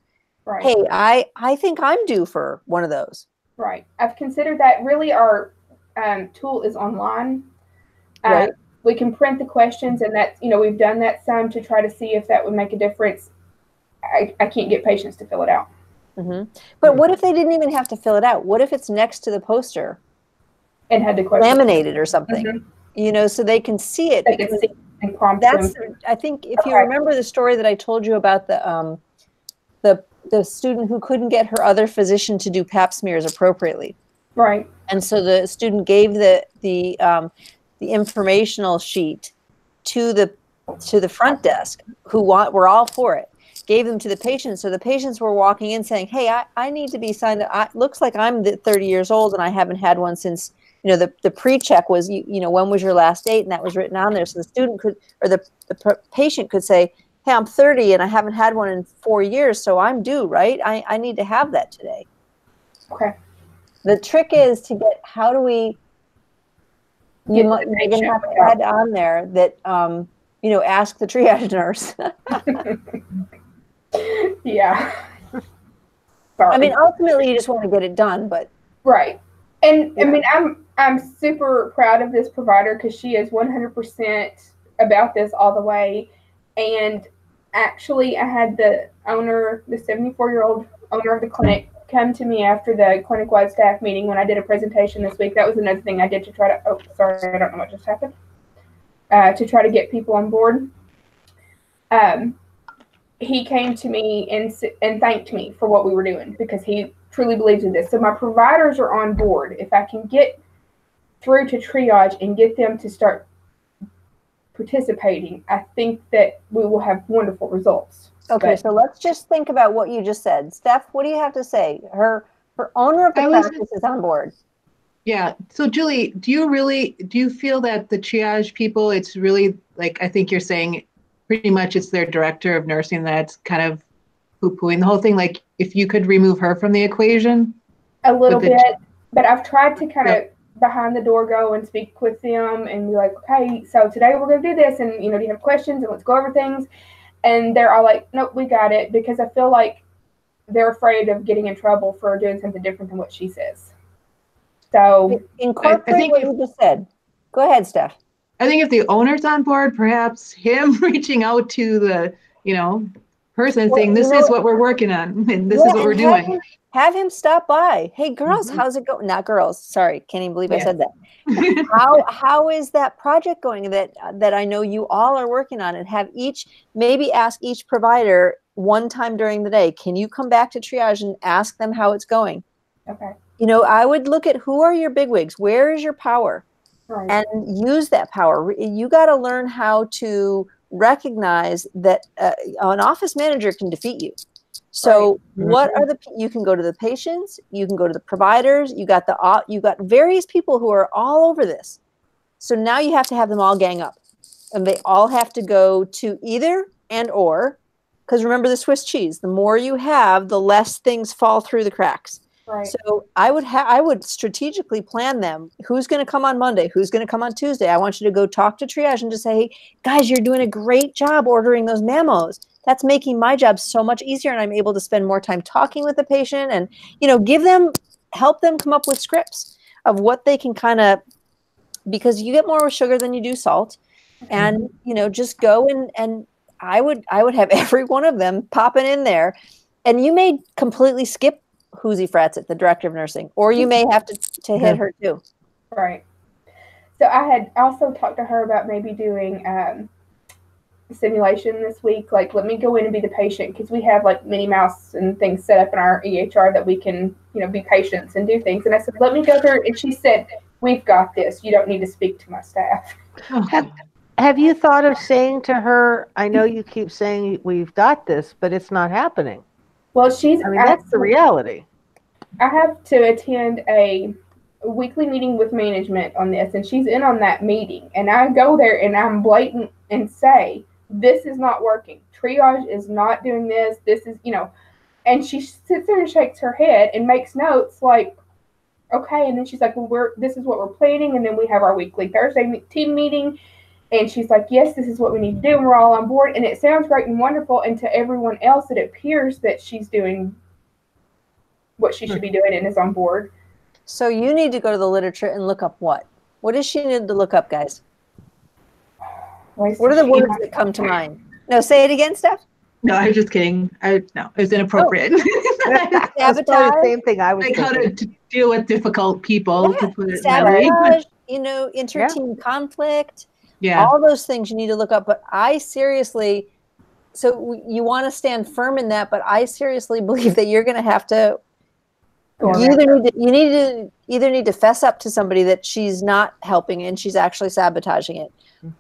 Right. Hey, I think I'm due for one of those. Right. I've considered that. Really, our tool is online. Right. We can print the questions, and that's, we've done that some to try to see if that would make a difference. I can't get patients to fill it out. Mm-hmm. But what if they didn't even have to fill it out? What if it's next to the poster and had the question laminated or something? So they can see it. They can see and prompt them. I think if you remember the story that I told you about the student who couldn't get her other physician to do pap smears appropriately. Right. And so the student gave the informational sheet to the front desk, who were all for it, gave them to the patients. So the patients were walking in saying, hey, I need to be signed up. Looks like I'm 30 years old and I haven't had one since, the pre-check was, when was your last date? And that was written on there. So the student could, or the patient could say, hey, I'm 30 and I haven't had one in 4 years. So I'm due, right? I need to have that today. Okay. The trick is to get, how do we, you're going to have to add on there that, ask the triage nurse. Yeah. Sorry. I mean, ultimately you just want to get it done, but. Right. And yeah. I mean, I'm super proud of this provider because she is 100% about this all the way. And actually I had the 74-year-old owner of the clinic, come to me after the clinic-wide staff meeting when I did a presentation this week. That was another thing I did to try to, I don't know what just happened, to try to get people on board. He came to me and thanked me for what we were doing because he truly believes in this. So my providers are on board. If I can get through to triage and get them to start participating, I think that we will have wonderful results. Okay, so let's just think about what you just said. Steph, what do you have to say? Her owner of the practice is on board. Yeah. So Julie, do you feel that the triage people, it's really like, I think you're saying pretty much it's their director of nursing that's kind of poo-pooing the whole thing. Like if you could remove her from the equation? A little bit, but I've tried to kind of behind the door go and speak with them and be like, okay, so today we're going to do this. And, do you have questions? And let's go over things. And they're all like, nope, we got it. Because I feel like they're afraid of getting in trouble for doing something different than what she says. So incorporate what you just said. Go ahead, Steph. I think if the owner's on board, perhaps him reaching out to the, person saying, this is what we're working on and this is what we're doing. Have him stop by. Hey, girls, how's it going? Not girls. Sorry, can't even believe I said that. How is that project going that I know you all are working on, and have maybe ask each provider one time during the day, can you come back to triage and ask them how it's going? Okay. I would look at who are your bigwigs, where is your power, right, and use that power. You got to learn how to recognize that an office manager can defeat you. So what are you can go to the patients, you can go to the providers, you got various people who are all over this. So now you have to have them all gang up, and they all have to go to either and or, because remember the Swiss cheese, the more you have, the less things fall through the cracks. Right. So I would strategically plan them. Who's going to come on Monday? Who's going to come on Tuesday? I want you to go talk to triage and just say, hey, guys, you're doing a great job ordering those memos. That's making my job so much easier, and I'm able to spend more time talking with the patient and, help them come up with scripts of what they can kind of, because you get more with sugar than you do salt, and, just go and I would have every one of them popping in there, and you may completely skip Whoosie frats it, the director of nursing, or you may have to hit her too. Right. So I had also talked to her about maybe doing simulation this week. Like, let me go in and be the patient, because we have like Minnie Mouse and things set up in our EHR that we can, be patients and do things. And I said, let me go there. And she said, we've got this. You don't need to speak to my staff. Have you thought of saying to her, I know you keep saying we've got this, but it's not happening? Well, that's the reality. I have to attend a weekly meeting with management on this, and she's in on that meeting. And I go there and I'm blatant and say, this is not working. Triage is not doing this. This is, and she sits there and shakes her head and makes notes like, okay. And then she's like, well, this is what we're planning. And then we have our weekly Thursday team meeting. And she's like, yes, this is what we need to do. And we're all on board. And it sounds great and wonderful. And to everyone else, it appears that she's doing what she should be doing and is on board. So you need to go to the literature and look up what? What does she need to look up, guys? What are the words that come to mind? No, say it again, Steph. No, I was just kidding. No, it was inappropriate. Sabotage. The same thing I was like thinking. How to deal with difficult people. Yeah. To put it Sabotage, inter-team conflict. Yeah. All those things you need to look up. But I seriously, so you want to stand firm in that, but I seriously believe that you're going to have to, you either need to fess up to somebody that she's not helping and she's actually sabotaging it,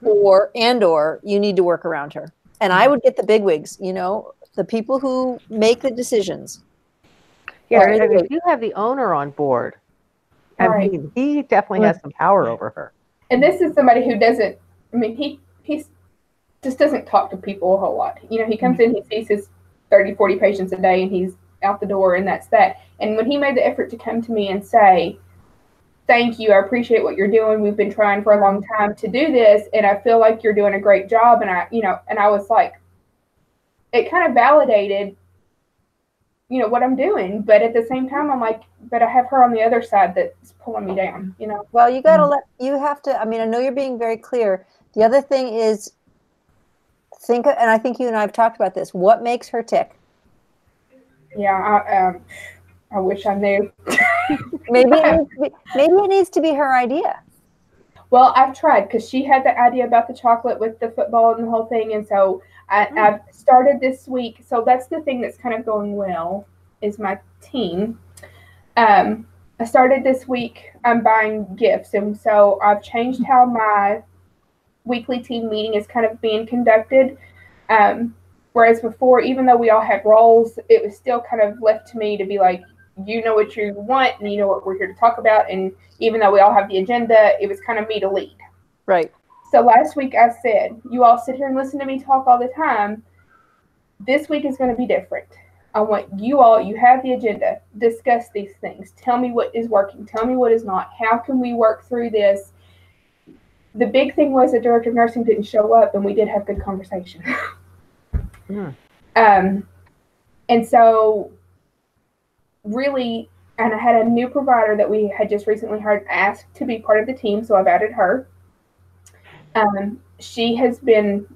or you need to work around her. And I would get the bigwigs, the people who make the decisions. Yeah, if you have the owner on board, I mean, he definitely has some power over her. And this is somebody who doesn't, he just doesn't talk to people a whole lot. He comes in, he sees his 30, 40 patients a day, and he's out the door, and that's that. And when he made the effort to come to me and say, thank you, I appreciate what you're doing. We've been trying for a long time to do this, and I feel like you're doing a great job. And I was like, it kind of validated, what I'm doing. But at the same time, I'm like, but I have her on the other side that's pulling me down, Well, you got to I know you're being very clear. The other thing is and I think you and I have talked about this, what makes her tick? Yeah, I wish I knew. maybe it needs to be her idea. Well, I've tried, because she had the idea about the chocolate with the football and the whole thing. And so I've started this week. So that's the thing that's kind of going well, is my team. I started this week, I'm buying gifts. And so I've changed how my weekly team meeting is kind of being conducted. Whereas before, even though we all had roles, it was still kind of left to me to be like, you know what you want, and you know what we're here to talk about. And even though we all have the agenda, it was kind of me to lead. Right. So last week I said, you all sit here and listen to me talk all the time. This week is going to be different. I want you have the agenda, discuss these things. Tell me what is working. Tell me what is not. How can we work through this? The big thing was the director of nursing didn't show up, and we did have good conversation. And so really, and I had a new provider that we had just recently hired asked to be part of the team, so I've added her. She has been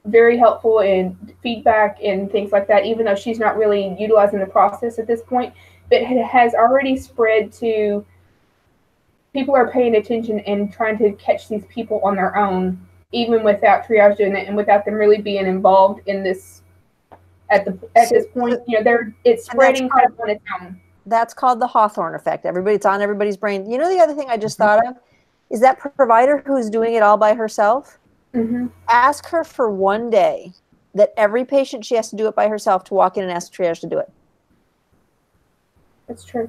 very helpful in feedback and things like that, even though she's not really utilizing the process at this point, but it has already spread to people are paying attention and trying to catch these people on their own, even without triage doing it and without them really being involved in this at this point. It's spreading kind of on its own. That's called the Hawthorne effect. It's on everybody's brain. The other thing I just thought of is that provider who's doing it all by herself. Ask her for one day that every patient she has to do it by herself to walk in and ask triage to do it. That's true.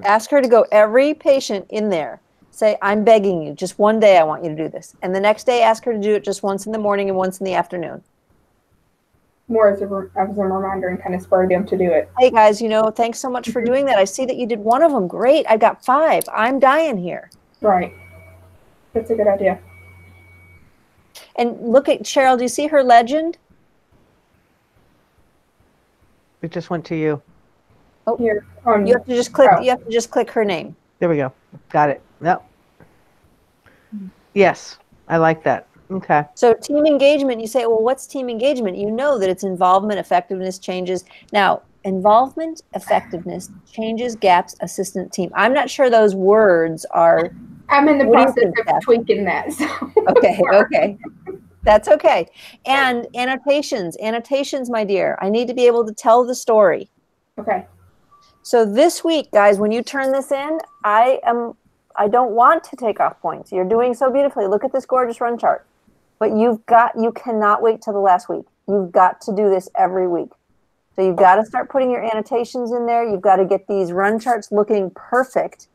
Ask her to go every patient in there. Say, I'm begging you, just one day I want you to do this. And the next day, ask her to do it just once in the morning and once in the afternoon. More as a reminder and kind of spur them to do it. Hey guys, thanks so much for doing that. I see that you did one of them. Great. I got 5. I'm dying here. Right. That's a good idea. And look at Cheryl. Do you see her legend? It just went to you. Oh, here. You have to just click. You have to just click her name. There we go. Got it. Yep. Yes, I like that. Okay. So team engagement. You say, well, what's team engagement? You know that it's involvement, effectiveness, changes. Now, involvement, effectiveness, changes, gaps, assistant team. I'm not sure those words are. I'm in the What do you process think, of Steph? tweaking that. So. Okay, okay. That's okay. And annotations, my dear. I need to be able to tell the story. Okay. So this week, guys, when you turn this in, I don't want to take off points. You're doing so beautifully. Look at this gorgeous run chart. But you cannot wait till the last week. You've got to do this every week. So you've got to start putting your annotations in there. You've got to get these run charts looking perfect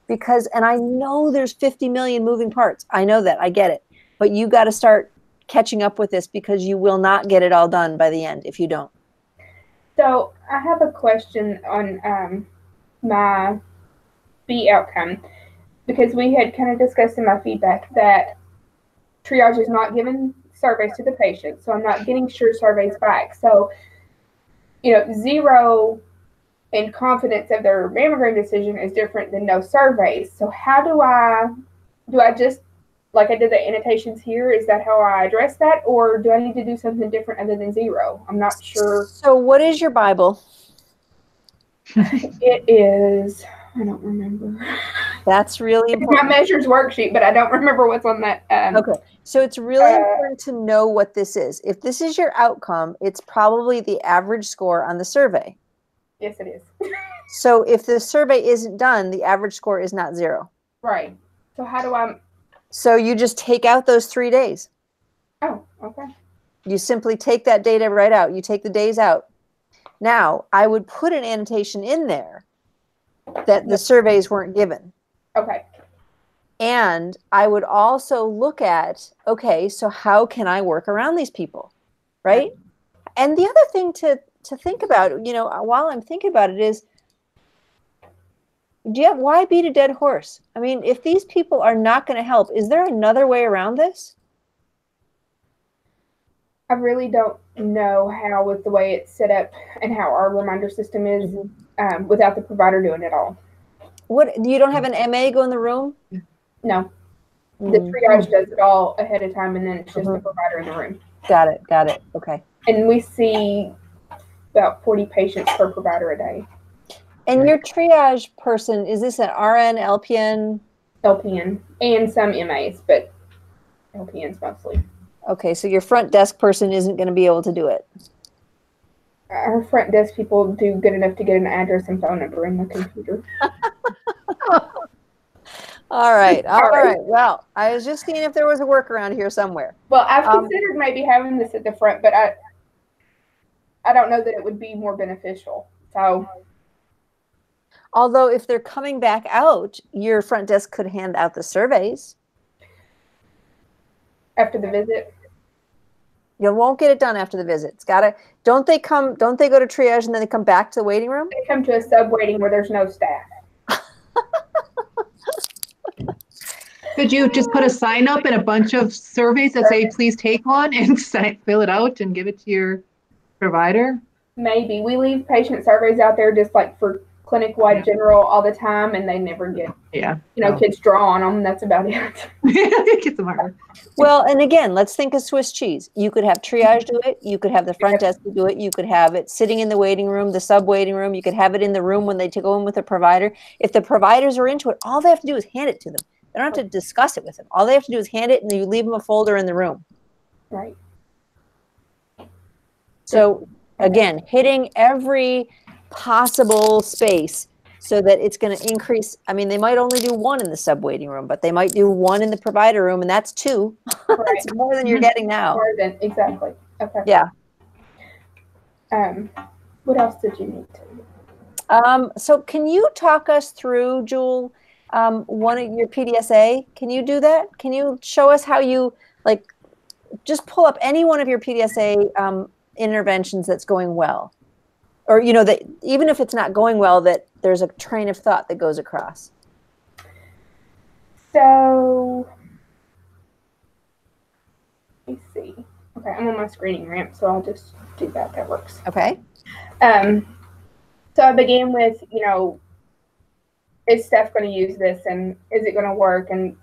because, and I know there's 50 million moving parts. I know that, I get it. But you got to start catching up with this because you will not get it all done by the end if you don't. So I have a question on my B outcome because we had kind of discussed in my feedback that triage is not giving surveys to the patient. So I'm not getting sure surveys back. So, 0 in confidence of their mammogram decision is different than no surveys. So how do I just, like I did the annotations here, is that how I address that? Or do I need to do something different other than 0? I'm not sure. So what is your Bible? It is, I don't remember. That's really important. My measures worksheet, but I don't remember what's on that. Okay. So it's really important to know what this is. If this is your outcome, it's probably the average score on the survey. Yes, it is. So if the survey isn't done, the average score is not 0. Right. So how do I? So you just take out those 3 days. Oh, okay. You simply take that data right out. You take the days out. Now, I would put an annotation in there that the surveys weren't given. Okay. And I would also look at, okay, so how can I work around these people, right? And the other thing to think about, while I'm thinking about it is, why beat a dead horse? I mean, if these people are not going to help, is there another way around this? I really don't know how, with the way it's set up and how our reminder system is, without the provider doing it all. What, you don't have an MA go in the room? No. The triage does it all ahead of time, and then it's just the provider in the room. Got it. Okay. And we see about 40 patients per provider a day. And your triage person, is this an RN, LPN? LPN, and some MAs, but LPNs mostly. Okay, so your front desk person isn't going to be able to do it. Our front desk people do good enough to get an address and phone number in the computer. All right. Well, I was just seeing if there was a workaround here somewhere. Well, I've considered maybe having this at the front, but I don't know that it would be more beneficial. So, although if they're coming back out, your front desk could hand out the surveys after the visit. You won't get it done after the visit. It's gotta. Don't they go to triage and then they come back to the waiting room? They come to a sub waiting where there's no staff. Could you just put a sign up and a bunch of surveys that say, please take one and fill it out and give it to your provider? Maybe. We leave patient surveys out there just like for clinic-wide general all the time, and they never get, kids draw on them. That's about it. Get them hard. Well, and again, let's think of Swiss cheese. You could have triage do it. You could have the front desk do it. You could have it sitting in the waiting room, the sub-waiting room. You could have it in the room when they go in with a provider. If the providers are into it, all they have to do is hand it to them. They don't have to discuss it with them. All they have to do is hand it, and you leave them a folder in the room. Right. So, again, hitting every possible space so that it's going to increase. I mean, they might only do 1 in the sub-waiting room, but they might do 1 in the provider room, and that's 2. Right. That's more than you're getting now. More than, exactly. Okay. Yeah. What else did you need to? So can you talk us through, Jewel, one of your PDSA? Can you do that? Can you show us how you, just pull up any one of your PDSA interventions that's going well? Or, that even if it's not going well, that there's a train of thought that goes across. So, let me see. Okay, I'm on my screening ramp, so I'll just do that. That works. Okay. So I began with, is Steph going to use this, and is it going to work, and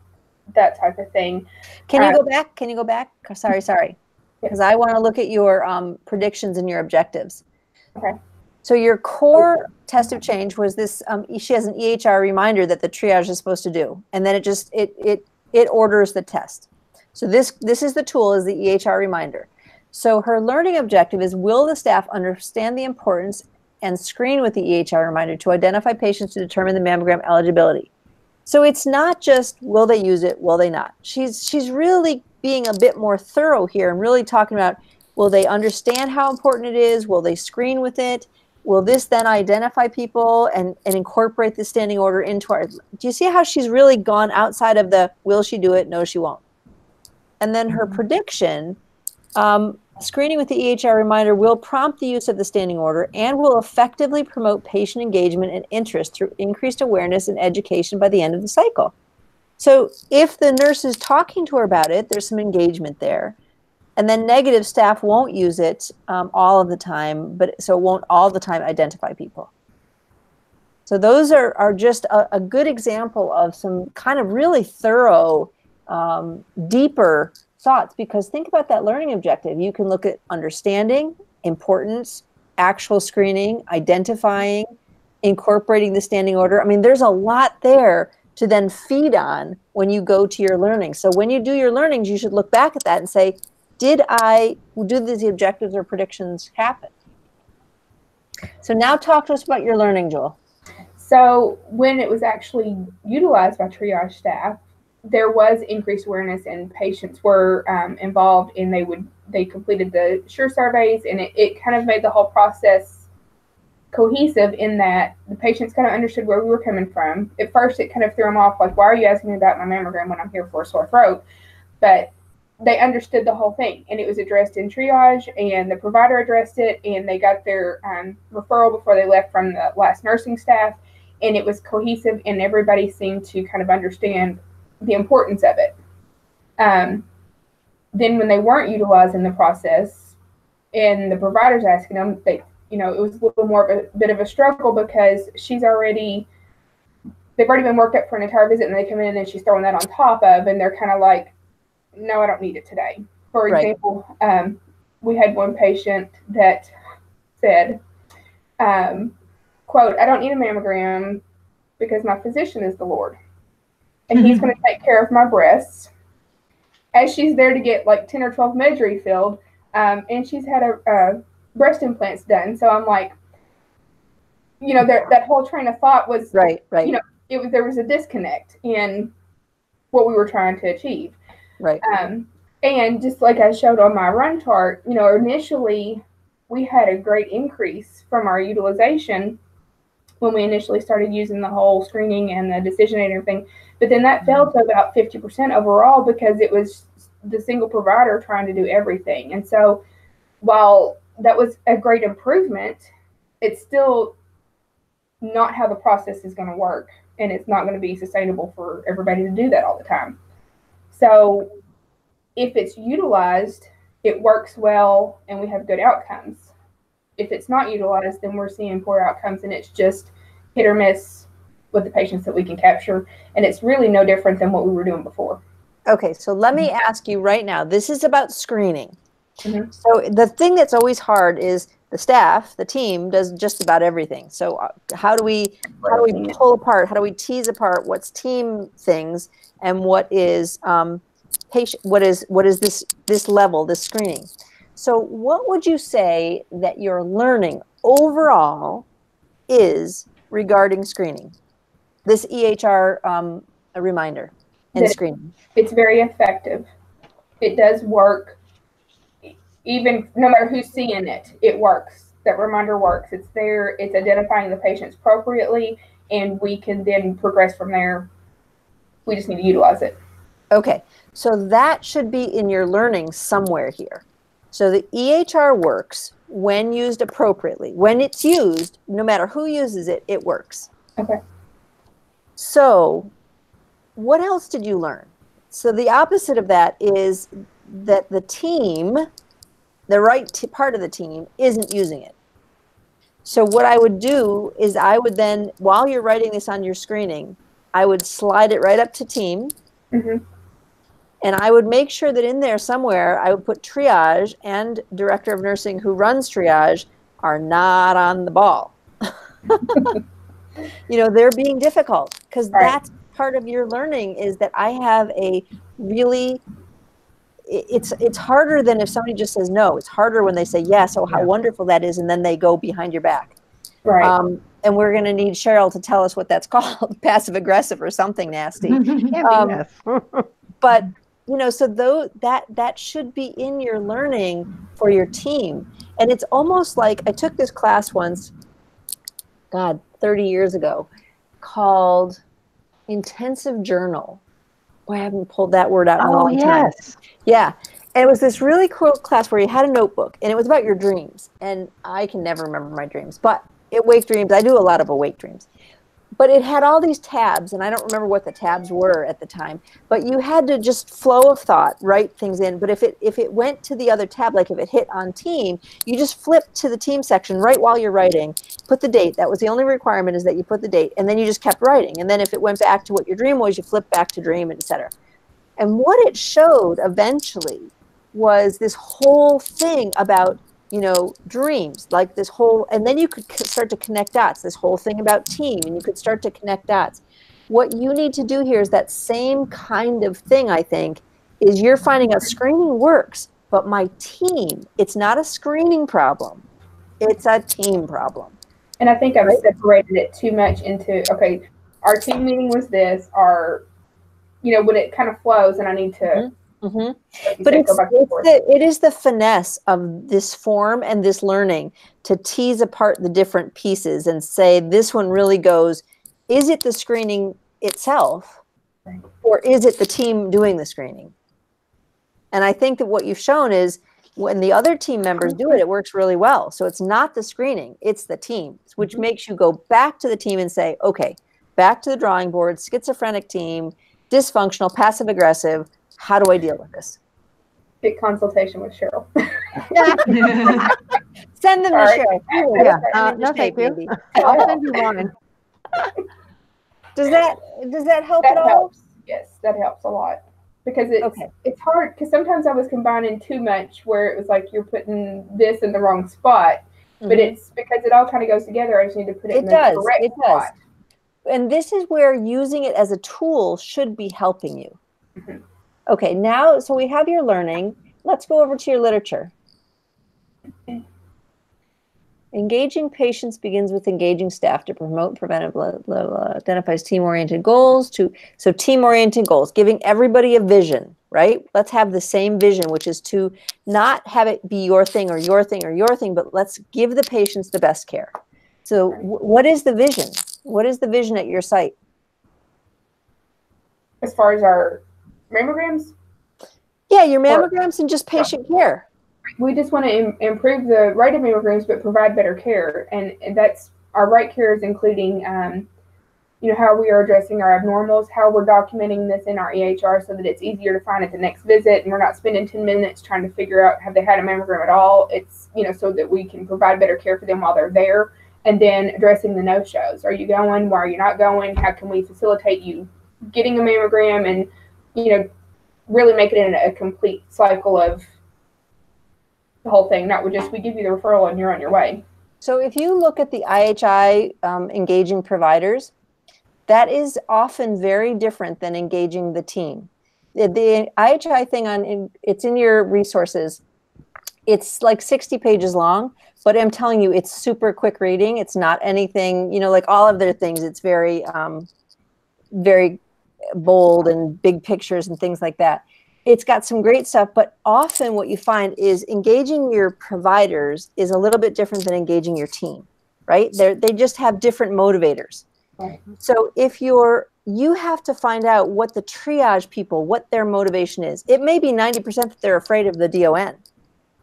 that type of thing. Can you go back? Can you go back? Sorry. Because I want to look at your predictions and your objectives. Okay. So your core test of change was this, she has an EHR reminder that the triage is supposed to do. And then it just, it orders the test. So this is the tool, is the EHR reminder. So her learning objective is, will the staff understand the importance and screen with the EHR reminder to identify patients to determine the mammogram eligibility? So it's not just, will they use it, will they not? She's really being a bit more thorough here and really talking about, will they understand how important it is? Will they screen with it? Will this then identify people and incorporate the standing order into our, do you see how she's really gone outside of the, will she do it? No, she won't. And then her prediction, screening with the EHR reminder will prompt the use of the standing order and will effectively promote patient engagement and interest through increased awareness and education by the end of the cycle. So if the nurse is talking to her about it, there's some engagement there. And then negative staff won't use it all of the time, but so it won't all the time identify people. So those are just a good example of some kind of really thorough, deeper thoughts, because think about that learning objective. You can look at understanding, importance, actual screening, identifying, incorporating the standing order. I mean, there's a lot there to then feed on when you go to your learning. So when you do your learnings, you should look back at that and say, do these objectives or predictions happen? So now talk to us about your learning, Joel. So when it was actually utilized by triage staff, there was increased awareness and patients were involved, and they completed the SURE surveys, and it kind of made the whole process cohesive in that the patients kind of understood where we were coming from. At first, it kind of threw them off, like, why are you asking me about my mammogram when I'm here for a sore throat? But they understood the whole thing, and it was addressed in triage, and the provider addressed it, and they got their referral before they left from the last nursing staff, and it was cohesive, and everybody seemed to kind of understand the importance of it. Then when they weren't utilizing the process, and the provider's asking them, it was a little more of a bit of a struggle, because they've already been worked up for an entire visit, and they come in and she's throwing that on top of, and they're kind of like, no, I don't need it today. For example, we had one patient that said, quote, I don't need a mammogram because my physician is the Lord, and he's going to take care of my breasts. As she's there to get like 10 or 12 meds refilled, and she's had a breast implants done. So I'm like, that whole train of thought was, right. There was a disconnect in what we were trying to achieve. Right. And just like I showed on my run chart, initially we had a great increase from our utilization when we initially started using the whole screening and the decision aid and everything. But then that fell to about 50% overall, because it was the single provider trying to do everything. And so while that was a great improvement, it's still not how the process is going to work. And it's not going to be sustainable for everybody to do that all the time. So if it's utilized, it works well and we have good outcomes. If it's not utilized, then we're seeing poor outcomes, and it's just hit or miss with the patients that we can capture. And it's really no different than what we were doing before. Okay, so let me ask you right now, this is about screening. So the thing that's always hard is the staff, the team does just about everything. So how do we pull apart? How do we tease apart what's team things and what is patient? What is this level, this screening? So what would you say that your learning overall is regarding screening? This EHR a reminder and screening. It's very effective. It does work. Even no matter who's seeing it, it works. That reminder works. It's there. It's identifying the patients appropriately, and we can then progress from there. We just need to utilize it. Okay, so that should be in your learning somewhere here. So the EHR works when used appropriately. When it's used, no matter who uses it, it works. Okay. So what else did you learn? So the opposite of that is that the team, the right part of the team, isn't using it. So what I would do is I would then, while you're writing this on your screening, I would slide it right up to team. And I would make sure that in there somewhere, I would put triage and director of nursing who runs triage are not on the ball. You know, they're being difficult, because that's part of your learning, is that I have a really, it's harder than if somebody just says no. It's harder when they say yes. Oh, how wonderful that is. And then they go behind your back. Right. And we're going to need Cheryl to tell us what that's called, passive aggressive or something nasty. Yes. But, you know, so that should be in your learning for your team. And it's almost like, I took this class once, God, 30 years ago, called Intensive Journal. Boy, I haven't pulled that word out in a long time. Yeah. And it was this really cool class where you had a notebook, and it was about your dreams. And I can never remember my dreams, but awake dreams, I do a lot of awake dreams. But it had all these tabs, and I don't remember what the tabs were at the time, but you had to just flow of thought, write things in. But if it went to the other tab, like if it hit on team, you just flip to the team section right while you're writing, put the date. That was the only requirement, is that you put the date, and then you just kept writing. And then if it went back to what your dream was, you flip back to dream, etc. And what it showed eventually was this whole thing about, you know, dreams, like this whole, and then you could start to connect dots, this whole thing about team, and you could start to connect dots. What you need to do here is that same kind of thing, I think, is you're finding out screening works, but my team, it's not a screening problem. It's a team problem. And I think I've separated it too much into, okay, our team meeting was this, you know, when it kind of flows and I need to, but it is the finesse of this form and this learning to tease apart the different pieces and say, this one really goes, is it the screening itself, or is it the team doing the screening? And I think that what you've shown is when the other team members do it, it works really well. So it's not the screening, it's the team, which makes you go back to the team and say, okay, back to the drawing board, schizophrenic team, dysfunctional, passive aggressive. How do I deal with this? Get consultation with Cheryl. Send them to Cheryl. No, thank you. I'll send you one. Does that help That at all? helps. Yes, that helps a lot. Because it's hard, because sometimes I was combining too much where it was like you're putting this in the wrong spot. But it's because it all kind of goes together. I just need to put it in the correct spot. And this is where using it as a tool should be helping you. Okay, now, so we have your learning. Let's go over to your literature. Engaging patients begins with engaging staff to promote preventive, identifies team-oriented goals. So team-oriented goals, giving everybody a vision, right? Let's have the same vision, which is to not have it be your thing or your thing or your thing, but let's give the patients the best care. So what is the vision? What is the vision at your site? As far as our mammograms? Yeah, your mammograms and just patient care. We just want to improve the rate of mammograms, but provide better care. And that's our right care is including, you know, how we are addressing our abnormals, how we're documenting this in our EHR so that it's easier to find at the next visit, and we're not spending 10 minutes trying to figure out have they had a mammogram at all. It's, you know, so that we can provide better care for them while they're there. And then addressing the no-shows. Are you going? Why are you not going? How can we facilitate you getting a mammogram? And, you know, really make it in a complete cycle of the whole thing, not just we give you the referral and you're on your way. So if you look at the IHI engaging providers, that is often very different than engaging the team. The IHI thing it's in your resources. It's like 60 pages long, but I'm telling you, it's super quick reading. It's not anything, you know, like all of their things. It's very, very bold and big pictures and things like that. It's got some great stuff, but often what you find is engaging your providers is a little bit different than engaging your team, right? They just have different motivators. Right. So if you have to find out what the triage people, what their motivation is. It may be 90% that they're afraid of the DON.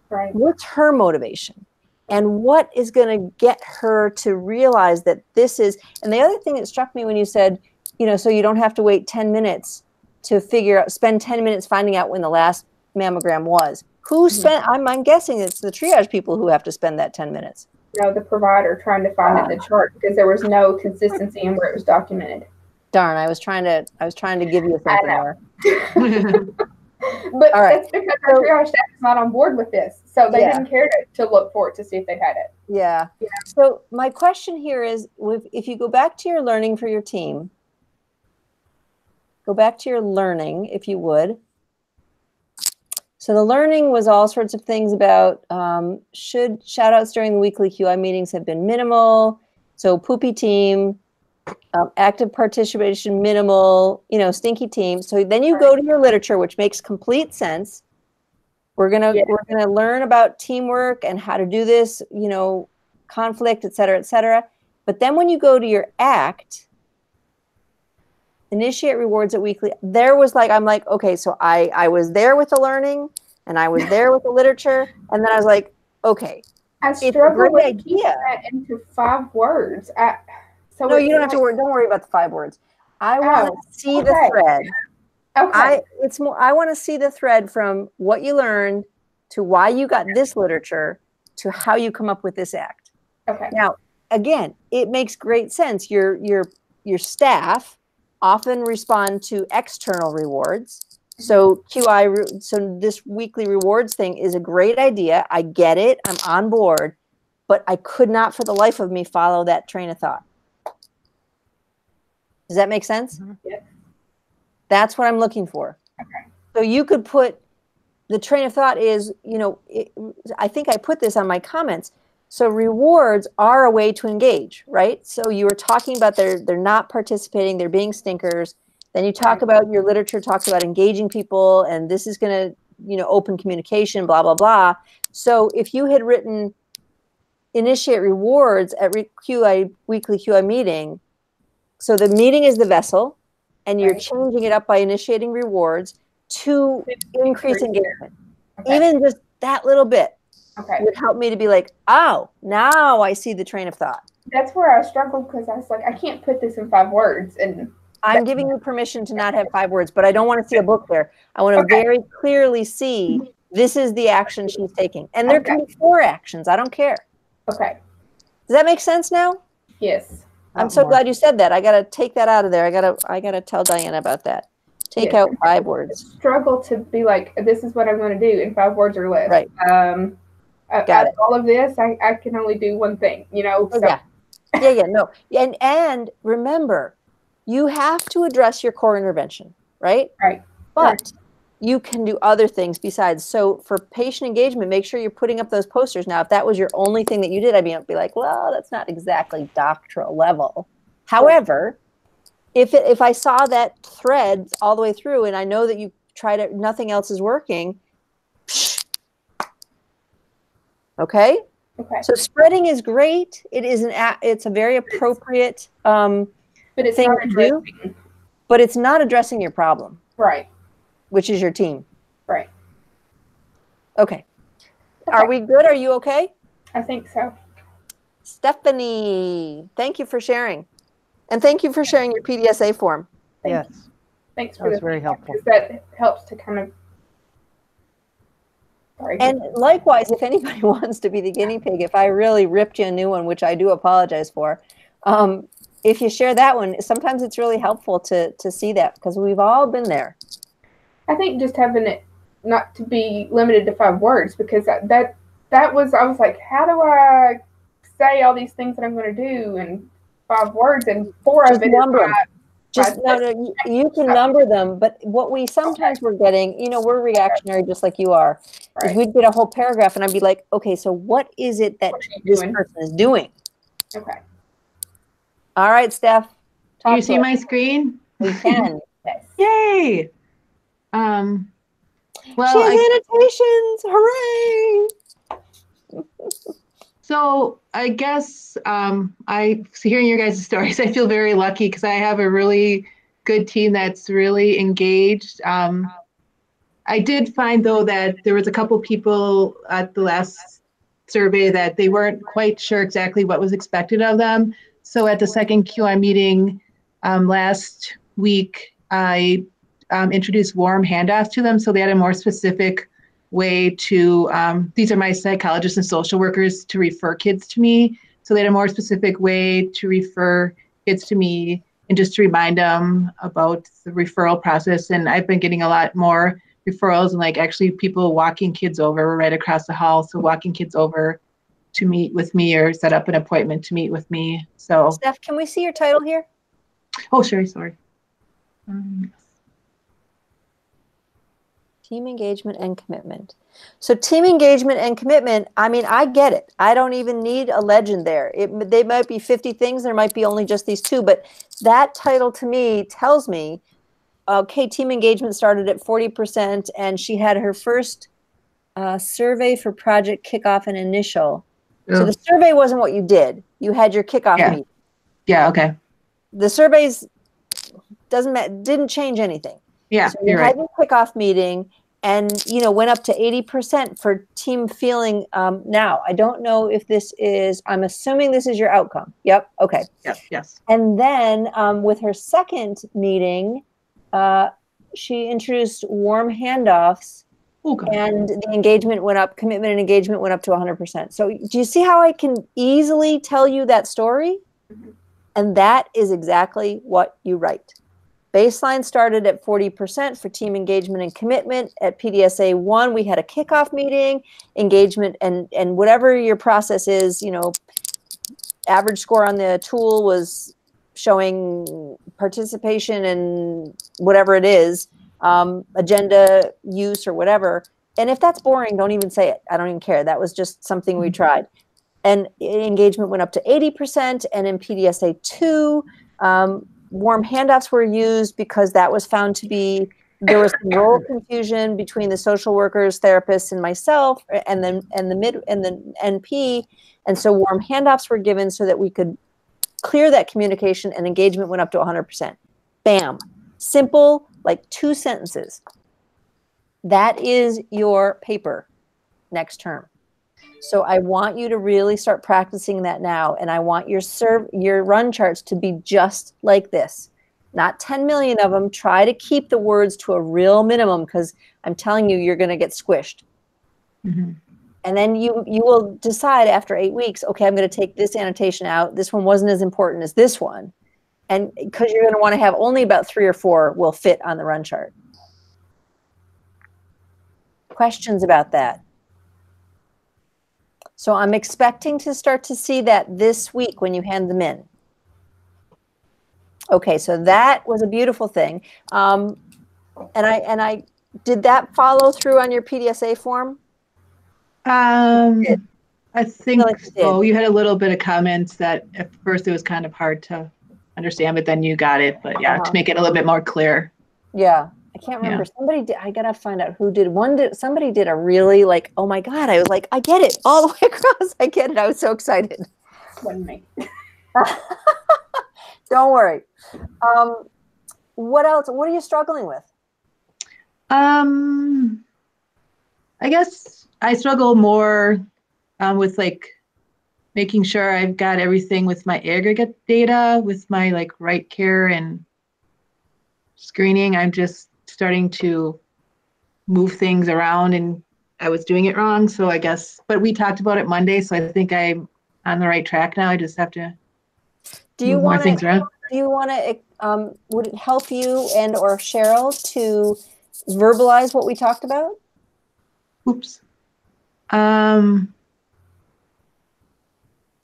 Right. What's her motivation? And what is going to get her to realize that this is, and the other thing that struck me when you said, you know, so you don't have to wait 10 minutes to spend 10 minutes finding out when the last mammogram was. Who spent, I'm guessing it's the triage people who have to spend that 10 minutes. No, the provider trying to find it in the chart because there was no consistency in where it was documented. Darn, I was trying to give you something more. But right. that's because our triage staff is not on board with this. So they didn't care to look for it to see if they had it. Yeah. So my question here is, if you go back to your learning for your team, go back to your learning, if you would. So the learning was all sorts of things about should shout outs during the weekly QI meetings have been minimal. So poopy team, active participation minimal, stinky team. So then you go to your literature, which makes complete sense. We're gonna learn about teamwork and how to do this, conflict, et cetera, et cetera. But then when you go to your ACT, initiate rewards at weekly, I'm like, okay, so I was there with the learning and I was there with the literature, and then I was like, okay, I struggle with keeping that into 5 words. No, you don't have to worry. Don't worry about the 5 words. I want to see the thread. Okay. I want to see the thread from what you learned to why you got this literature to how you come up with this ACT. Okay. Now, again, it makes great sense. Your staff often respond to external rewards. So so this weekly rewards thing is a great idea. I get it. I'm on board, but I could not for the life of me follow that train of thought. Does that make sense? Yeah. That's what I'm looking for. Okay. So you could put the train of thought is, I think I put this on my comments. So rewards are a way to engage, right? So you were talking about they're not participating, they're being stinkers. Then you talk about your literature talks about engaging people, and this is going to, open communication, blah, blah, blah. So if you had written initiate rewards at weekly QI meeting, so the meeting is the vessel, and you're changing it up by initiating rewards to increase engagement. Okay. Even just that little bit would help me to be like, oh, now I see the train of thought. That's where I struggled, because I was like, I can't put this in 5 words. And I'm giving you permission to not have 5 words, but I don't want to see a book there. I want to very clearly see this is the action she's taking. And there can be 4 actions. I don't care. Okay. Does that make sense now? Yes. I'm so glad you said that. I got to take that out of there. I got to tell Diana about that. Take out 5 words. I struggle to be like, this is what I'm going to do in 5 words or less. Right. Got it. All of this, I can only do one thing, So. Yeah, no. And remember, you have to address your core intervention, right? Right. But you can do other things besides. So for patient engagement, make sure you're putting up those posters. Now, if that was your only thing that you did, I'd be like, well, that's not exactly doctoral level. However, if I saw that thread all the way through, and I know that you tried it, nothing else is working. Okay. So spreading is great. It is it's a very appropriate thing to do, but it's not addressing your problem. Right. Which is your team. Right. Okay. Are we good? Are you okay? I think so. Stephanie, thank you for sharing. And thank you for sharing your PDSA form. Yes. Thanks for that was very helpful. That helps to kind of. And likewise, if anybody wants to be the guinea pig, if I really ripped you a new one, which I do apologize for, if you share that one, sometimes it's really helpful to see that, because we've all been there. I think just having it not to be limited to 5 words, because I was like, how do I say all these things that I'm going to do in 5 words, and 4 of it is you can number them, but what we sometimes we're getting, we're reactionary just like you are, is we'd get a whole paragraph and I'd be like, okay, so what is it that this person is doing? Okay. All right, Steph. Do you see my screen? We can. Yes. Yay. Well, she has annotations. Hooray! So I guess hearing your guys' stories, I feel very lucky because I have a really good team that's really engaged. I did find, though, that there was a couple people at the last survey that they weren't quite sure exactly what was expected of them. So at the second QI meeting last week, I introduced warm handoffs to them, so they had a more specific way to, these are my psychologists and social workers, to refer kids to me. So they had a more specific way to refer kids to me and just to remind them about the referral process. And I've been getting a lot more referrals and like actually people walking kids over right across the hall. So walking kids over to meet with me or set up an appointment to meet with me. So Steph, can we see your title here? oh, sure, sorry. Team engagement and commitment. So team engagement and commitment, I mean, I get it. I don't even need a legend there. They might be 50 things. There might be only just these two, but that title to me tells me, okay, team engagement started at 40% and she had her first survey for project kickoff and initial. Oh. So the survey wasn't what you did. You had your kickoff meeting. Yeah, okay. The surveys didn't change anything. Yeah, so you had your kickoff meeting and, you know, went up to 80% for team feeling. Now, I don't know if this is, I'm assuming this is your outcome. Yep. Okay. Yep. Yes. And then with her second meeting, she introduced warm handoffs. Okay. And the engagement went up, commitment and engagement went up to 100%. So do you see how I can easily tell you that story? Mm-hmm. And that is exactly what you write. Baseline started at 40% for team engagement and commitment. At PDSA 1, we had a kickoff meeting, engagement, and whatever your process is, you know, average score on the tool was showing participation and whatever it is, agenda use or whatever. And if that's boring, don't even say it. I don't even care. That was just something we tried. And engagement went up to 80%. And in PDSA 2, warm handoffs were used because that was found to be, there was some role confusion between the social workers, therapists, and myself, and the NP. And so warm handoffs were given so that we could clear that communication, and engagement went up to 100%. Bam. Simple, like 2 sentences. That is your paper next term. So I want you to really start practicing that now. And I want your run charts to be just like this. Not 10 million of them. Try to keep the words to a real minimum, because I'm telling you, you're going to get squished. Mm-hmm. And then you will decide after 8 weeks, okay, I'm going to take this annotation out. This one wasn't as important as this one. And because you're going to want to have only about 3 or 4 will fit on the run chart. Questions about that? So I'm expecting to start to see that this week when you hand them in. Okay, so that was a beautiful thing. And I did that follow through on your PDSA form? I think so. You had a little bit of comments that at first it was kind of hard to understand, but then you got it. But yeah, to make it a little bit more clear. Yeah. I can't remember. Yeah. Somebody did, I gotta find out who did. Somebody did a really like, oh my God, I was like, I get it all the way across. I get it. I was so excited. Wasn't me. Don't worry. What else? What are you struggling with? I guess I struggle more with like making sure I've got everything with my aggregate data, with my like right care and screening. I'm just starting to move things around and I was doing it wrong. So I guess, but we talked about it Monday. So I think I'm on the right track now. I just have to move more things around. Do you want to, would it help you and or Cheryl to verbalize what we talked about? Oops.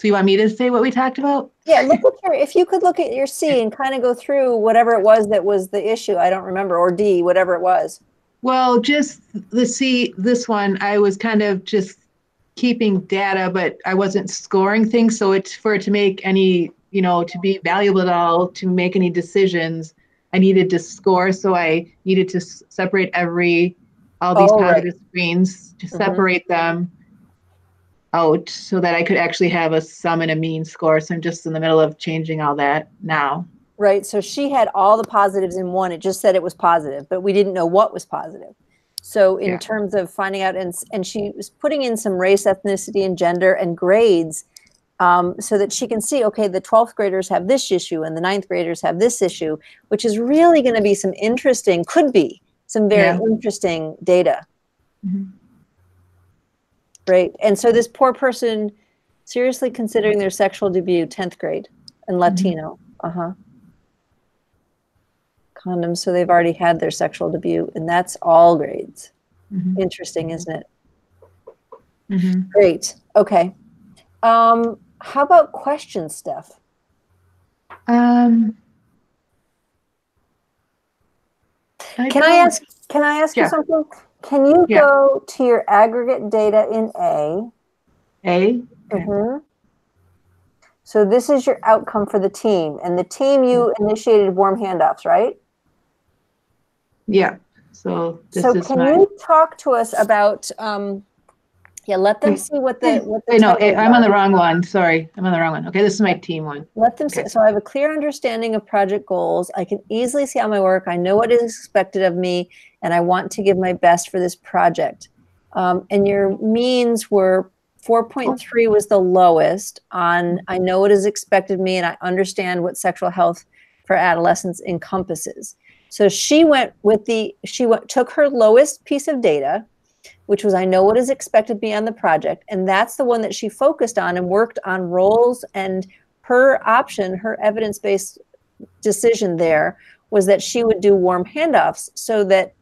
So you want me to say what we talked about? Yeah, if you could look at your C and kind of go through whatever it was that was the issue. I don't remember, or D, whatever it was. Well, just the C, this one, I was kind of just keeping data, but I wasn't scoring things. So it's for it to make any, you know, to be valuable at all, to make any decisions, I needed to score. So I needed to separate all these positive screens, to separate them out so that I could actually have a sum and a mean score. So I'm just in the middle of changing all that now. Right. So she had all the positives in one. It just said it was positive, but we didn't know what was positive. So in terms of finding out, and she was putting in some race, ethnicity, and gender and grades so that she can see, okay, the 12th graders have this issue and the 9th graders have this issue, which is really going to be some interesting, could be some very interesting data. Mm-hmm. Right. And so this poor person seriously considering their sexual debut, 10th grade and Latino. condoms, so they've already had their sexual debut, and that's all grades. Mhm. Interesting, isn't it? Mhm. Great. Okay. How about questions, Steph? Um, Can I ask you Yeah. something? Can you Yeah. go to your aggregate data in A? A? Okay. Mhm. So this is your outcome for the team, and the team you initiated warm handoffs, right? Yeah. So this So is can my. you talk to us about? Yeah, let them see what the Wait, no, titles I'm on are. the wrong one. Sorry, I'm on the wrong one. Okay, this is my team one. Let them see. Okay. So I have a clear understanding of project goals. I can easily see how my work. I know what is expected of me, and I want to give my best for this project. And your means were 4.3 was the lowest on I know what is expected of me, and I understand what sexual health for adolescents encompasses. So she went with took her lowest piece of data, which was I know what is expected of me on the project. And that's the one that she focused on and worked on roles. And her option, her evidence-based decision there was that she would do warm handoffs so that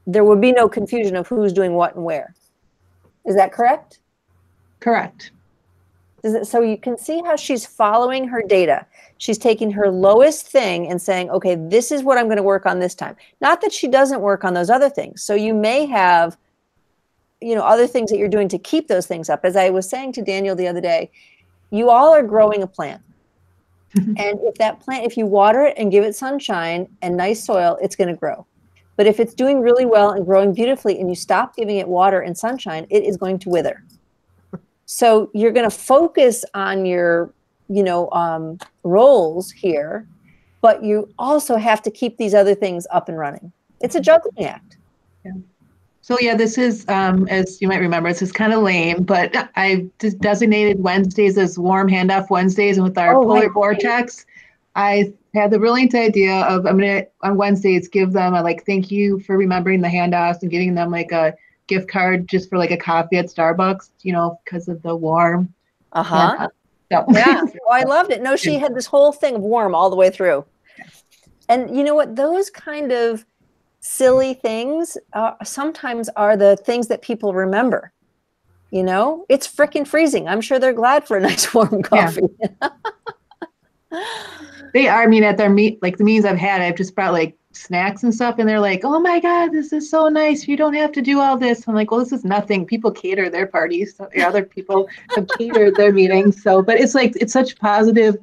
there would be no confusion of who's doing what and where. Is that correct? Correct. So you can see how she's following her data. She's taking her lowest thing and saying, okay, this is what I'm going to work on this time. Not that she doesn't work on those other things. So you may have other things that you're doing to keep those things up. As I was saying to Daniel the other day, you all are growing a plant. And if that plant, if you water it and give it sunshine and nice soil, it's going to grow. But if it's doing really well and growing beautifully and you stop giving it water and sunshine, it is going to wither. So you're going to focus on your, roles here, but you also have to keep these other things up and running. It's a juggling act. Yeah. So yeah, this is, as you might remember, this is kind of lame, but I designated Wednesdays as warm handoff Wednesdays, and with our polar vortex, I had the brilliant idea of I'm gonna on Wednesdays give them a thank you for remembering the handoffs and giving them like a gift card just for like a coffee at Starbucks, because of the warm. Uh-huh. So. Yeah. Oh, I loved it. No, she had this whole thing of warm all the way through. And you know what? Those kind of silly things sometimes are the things that people remember. It's freaking freezing. I'm sure they're glad for a nice warm coffee. Yeah. They are. I mean, at their the meetings I've had, I've just brought snacks and stuff, and they're like, "Oh my God, this is so nice. You don't have to do all this." I'm like, "Well, this is nothing. People cater their parties. So other people have catered their meetings. So, but it's such positive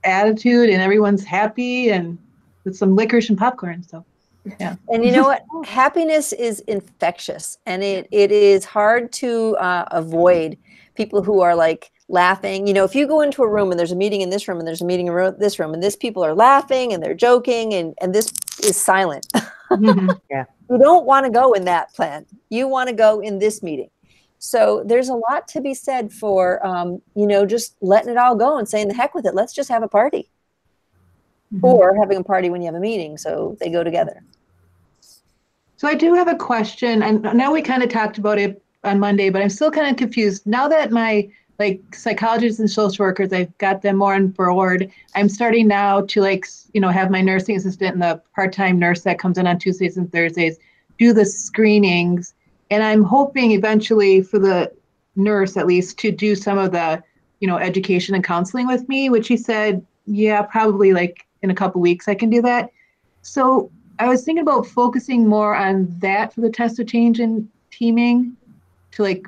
attitude, and everyone's happy, and with some licorice and popcorn. So, yeah." And you know what? Happiness is infectious, and it is hard to avoid people who are laughing. If you go into a room and there's a meeting in this room and there's a meeting in this room and this people are laughing and they're joking and this is silent. Mm-hmm. Yeah. You don't want to go in that plant. You want to go in this meeting. So there's a lot to be said for, just letting it all go and saying the heck with it. Let's just have a party. Mm-hmm. Or having a party when you have a meeting. So they go together. So I do have a question. I know we kind of talked about it on Monday, but I'm still kind of confused. Now that my psychologists and social workers, I've got them more on board. I'm starting now to have my nursing assistant and the part-time nurse that comes in on Tuesdays and Thursdays do the screenings. And I'm hoping eventually for the nurse at least to do some of the, education and counseling with me, which he said, yeah, probably in a couple weeks I can do that. So I was thinking about focusing more on that for the test of change in teaming to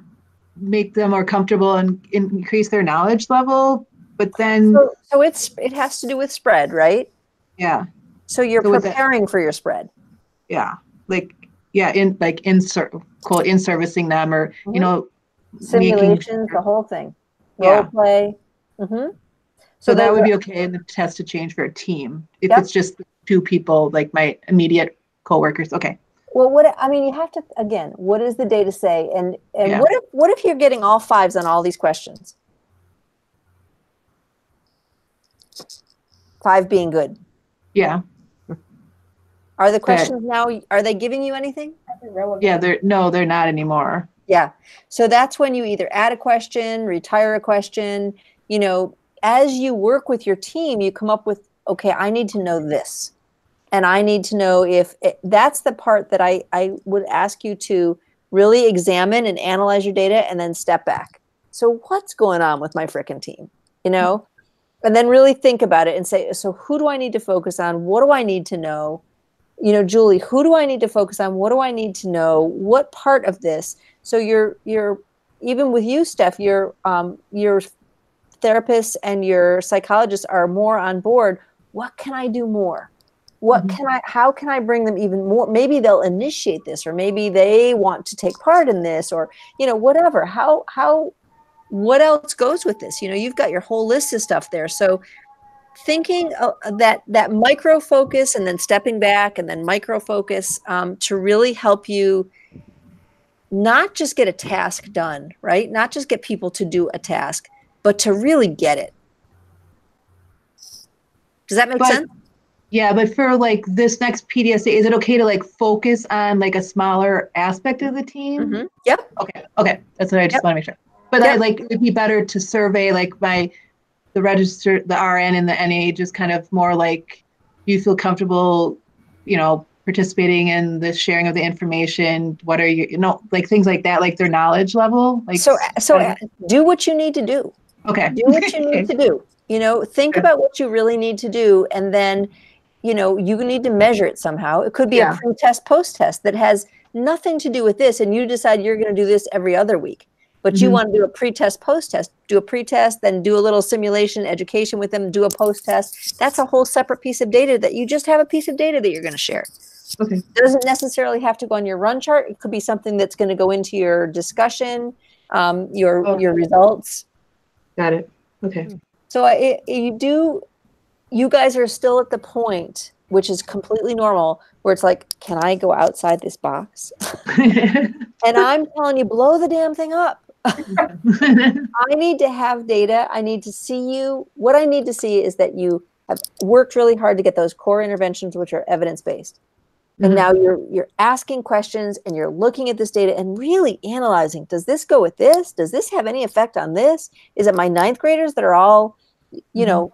make them more comfortable and increase their knowledge level. But then so it has to do with spread, right? Yeah. So you're preparing for your spread. Yeah. In servicing them or simulations, the whole thing. Role play. Mm-hmm. So that would be okay in the test to change for a team. If it's just two people, like my immediate coworkers. Okay. Well, you have to, again, what does the data say? And what if you're getting all 5s on all these questions? 5 being good. Yeah. Are the questions now, are they giving you anything? Yeah, they're not anymore. Yeah. So that's when you either add a question, retire a question, as you work with your team, you come up with, okay, I need to know this. And I need to know if that's the part that I would ask you to really examine and analyze your data and then step back. So what's going on with my frickin' team, you know? And then really think about it and say, so who do I need to focus on? What do I need to know? You know, Julie, who do I need to focus on? What do I need to know? What part of this? So you're even with you, Steph, your therapists and your psychologists are more on board. What can I do more? What can how can I bring them even more? Maybe they'll initiate this, or maybe they want to take part in this, or, you know, whatever. What else goes with this? You know, you've got your whole list of stuff there. So thinking that micro focus and then stepping back and then micro focus to really help you not just get a task done, right? Not just get people to do a task, but to really get it. Does that make sense? Yeah, but for like this next PDSA, is it okay to like focus on like a smaller aspect of the team? Yep. Okay. That's what I just want to make sure. But I like, it'd be better to survey like the register, the RN and the NA, just kind of more like, you feel comfortable, you know, participating in the sharing of the information. What are you know, like things like that, like their knowledge level. Like so do what you need to do. Okay. Do what you need to do. You know, think about what you really need to do, and then, you know, you need to measure it somehow. It could be a pre-test, post-test that has nothing to do with this, and you decide you're going to do this every other week. But you want to do a pre-test, post-test. Do a pre-test, then do a little simulation education with them, do a post-test. That's a whole separate piece of data that you just have a piece of data that you're going to share. Okay. It doesn't necessarily have to go on your run chart. It could be something that's going to go into your discussion, your results. Got it. Okay. So you guys are still at the point, which is completely normal, where it's like, can I go outside this box? And I'm telling you, blow the damn thing up. I need to have data. I need to see you. What I need to see is that you have worked really hard to get those core interventions, which are evidence-based. And now you're asking questions and you're looking at this data and really analyzing, does this go with this? Does this have any effect on this? Is it my 9th graders that are all, you know,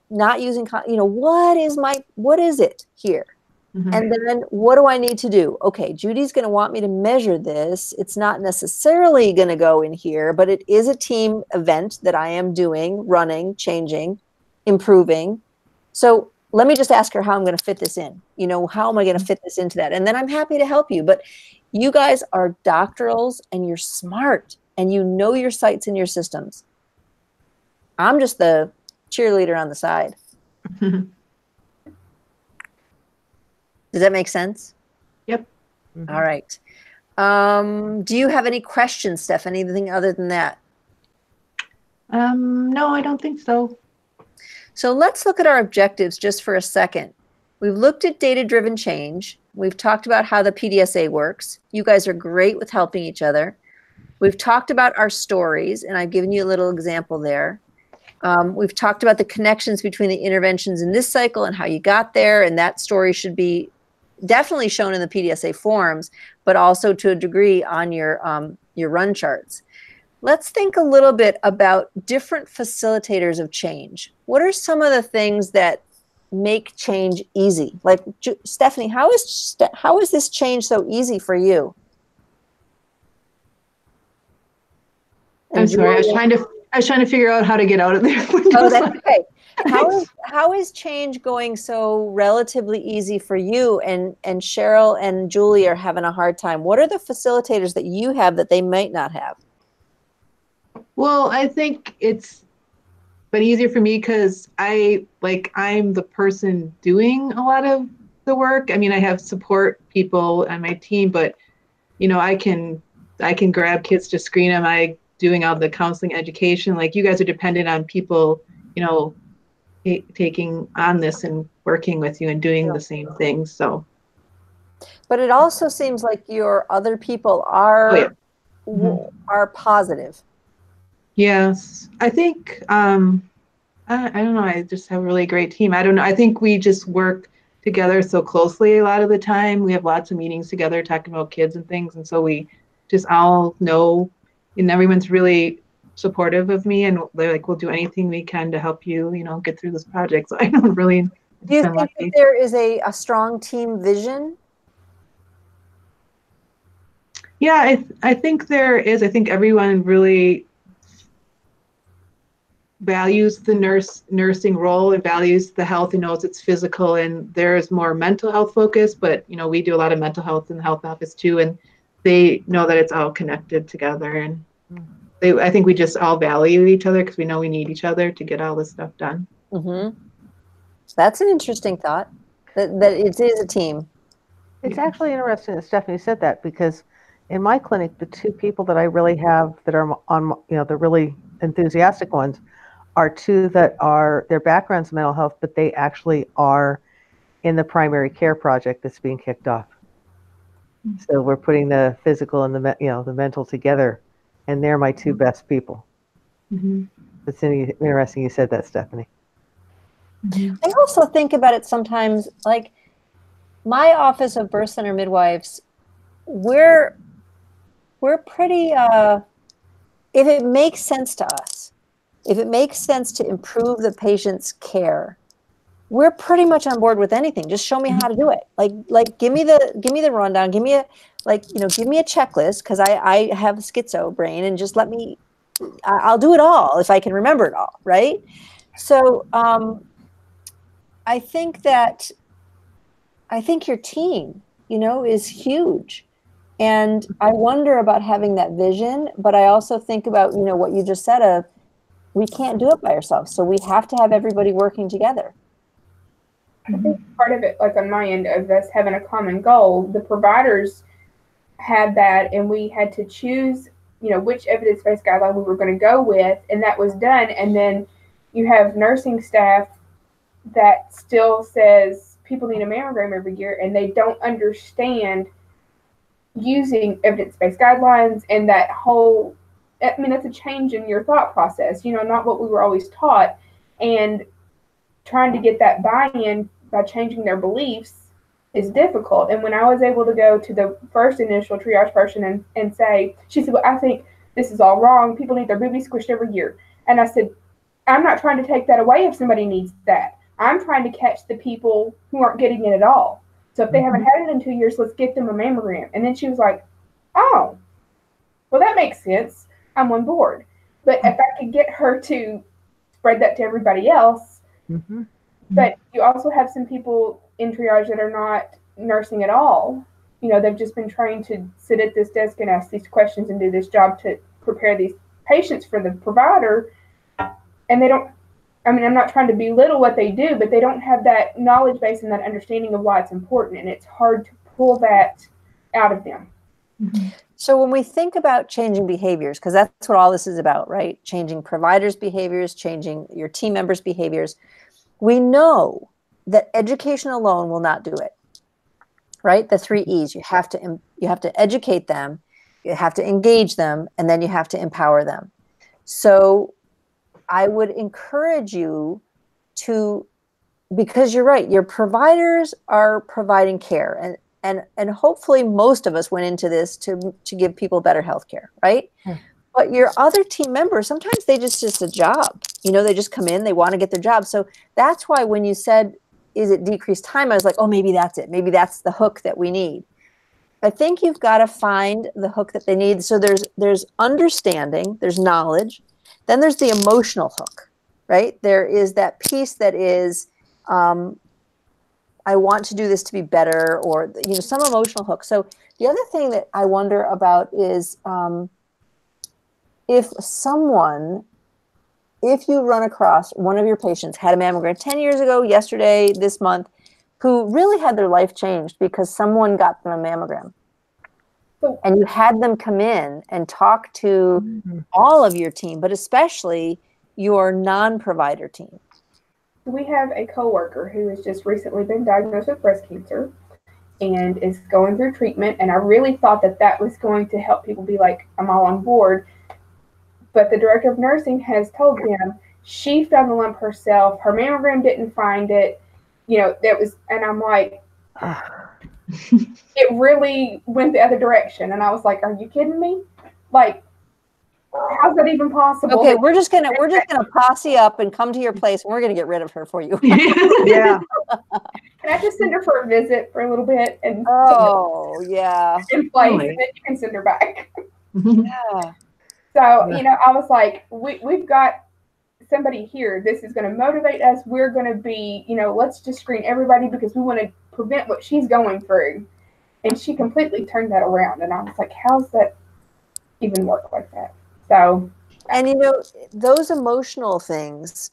not using, you know, what is it here? And then what do I need to do? Okay, Judy's going to want me to measure this. It's not necessarily going to go in here, but it is a team event that I am doing, running, changing, improving. So let me just ask her how I'm going to fit this in. You know, how am I going to fit this into that? And then I'm happy to help you. But you guys are doctorals and you're smart and you know your sites and your systems. I'm just the cheerleader on the side. Does that make sense? Yep. All right. Do you have any questions, Steph? Anything other than that? No, I don't think so. So let's look at our objectives just for a second. We've looked at data-driven change. We've talked about how the PDSA works. You guys are great with helping each other. We've talked about our stories, and I've given you a little example there. We've talked about the connections between the interventions in this cycle and how you got there, and that story should be definitely shown in the PDSA forms, but also to a degree on your run charts. Let's think a little bit about different facilitators of change. What are some of the things that make change easy? Like, Stephanie, how is this change so easy for you? I'm sorry, I was trying to figure out how to get out of there. Oh, that's okay. How is change going so relatively easy for you? And Cheryl and Julie are having a hard time. What are the facilitators that you have that they might not have? Well, I think it's been easier for me because I'm the person doing a lot of the work. I mean, I have support people on my team, but you know, I can grab kids to screen them. I doing all the counseling education. Like, you guys are dependent on people, you know, taking on this and working with you and doing the same things. So, but it also seems like your other people are positive. Yes, I think I don't know. I just have a really great team. I don't know. I think we just work together so closely a lot of the time. We have lots of meetings together talking about kids and things, and so we just all know. And everyone's really supportive of me, and they're like, we'll do anything we can to help you, you know, get through this project. So I don't really Do you think that there is a strong team vision? Yeah, I think there is. I think everyone really values the nursing role and values the health and knows it's physical, and there's more mental health focus, but we do a lot of mental health in the health office too, and they know that it's all connected together, and I think we just all value each other because we know we need each other to get all this stuff done. Mm-hmm. That's an interesting thought, that it is a team. It's actually interesting that Stephanie said that, because in my clinic, the two people that I really have that are on, the really enthusiastic ones are two that are, their background's mental health, but they actually are in the primary care project that's being kicked off. So we're putting the physical and the mental together, and they're my two best people. Mm-hmm. It's interesting you said that, Stephanie. I also think about it sometimes, like my office of birth center midwives, we're pretty, if it makes sense to us, if it makes sense to improve the patient's care, we're pretty much on board with anything. Just show me how to do it. Like give me the rundown, give me a checklist, because I have a schizo brain, and just let me, I'll do it all if I can remember it all, right? So I think your team, is huge. And I wonder about having that vision, but I also think about, what you just said of, we can't do it by ourselves. So we have to have everybody working together. I think part of it, like on my end of us having a common goal, the providers had that, and we had to choose, which evidence-based guideline we were going to go with, and that was done. And then you have nursing staff that still says people need a mammogram every year, and they don't understand using evidence-based guidelines and that whole, that's a change in your thought process, not what we were always taught, and trying to get that buy-in by changing their beliefs is difficult. And when I was able to go to the first initial triage person and say, she said, well, I think this is all wrong. People need their boobies squished every year. And I said, I'm not trying to take that away if somebody needs that. I'm trying to catch the people who aren't getting it at all. So if they haven't had it in 2 years, let's get them a mammogram. And then she was like, oh, well, that makes sense. I'm on board. But if I could get her to spread that to everybody else. Mm-hmm. But you also have some people in triage that are not nursing at all. They've just been trained to sit at this desk and ask these questions and do this job to prepare these patients for the provider. And they don't, I'm not trying to belittle what they do, but they don't have that knowledge base and that understanding of why it's important. And it's hard to pull that out of them. Mm-hmm. So when we think about changing behaviors, because that's what all this is about, right? Changing providers' behaviors, changing your team members' behaviors. We know that education alone will not do it, right? The 3 E's. You have to educate them, you have to engage them, and then you have to empower them. So I would encourage you to, because you're right, your providers are providing care, and hopefully most of us went into this to give people better health care, right? Hmm. But your other team members, sometimes they just a job. They just come in, they want to get their job. So that's why when you said, is it decreased time? I was like, oh, maybe that's it. Maybe that's the hook that we need. I think you've got to find the hook that they need. So there's understanding, there's knowledge, then there's the emotional hook, right? There is that piece that is, I want to do this to be better, or some emotional hook. So the other thing that I wonder about is, if you run across one of your patients had a mammogram 10 years ago, yesterday, this month, who really had their life changed because someone got them a mammogram, and you had them come in and talk to all of your team, but especially your non-provider team. We have a coworker who has just recently been diagnosed with breast cancer and is going through treatment, and I really thought that was going to help people be like, I'm all on board. But the director of nursing has told them she found the lump herself. Her mammogram didn't find it. And I'm like, it really went the other direction. And I was like, are you kidding me? Like, How's that even possible? Okay, we're just gonna posse up and come to your place, and we're gonna get rid of her for you. Yeah. Can I just send her for a visit for a little bit and yeah, in place, and then you can send her back. yeah. So you know, I was like, we've got somebody here. This is going to motivate us. We're going to be, you know, let's just screen everybody because we want to prevent what she's going through. And she completely turned that around, and I was like, how's that even work like that? So, and you know, those emotional things,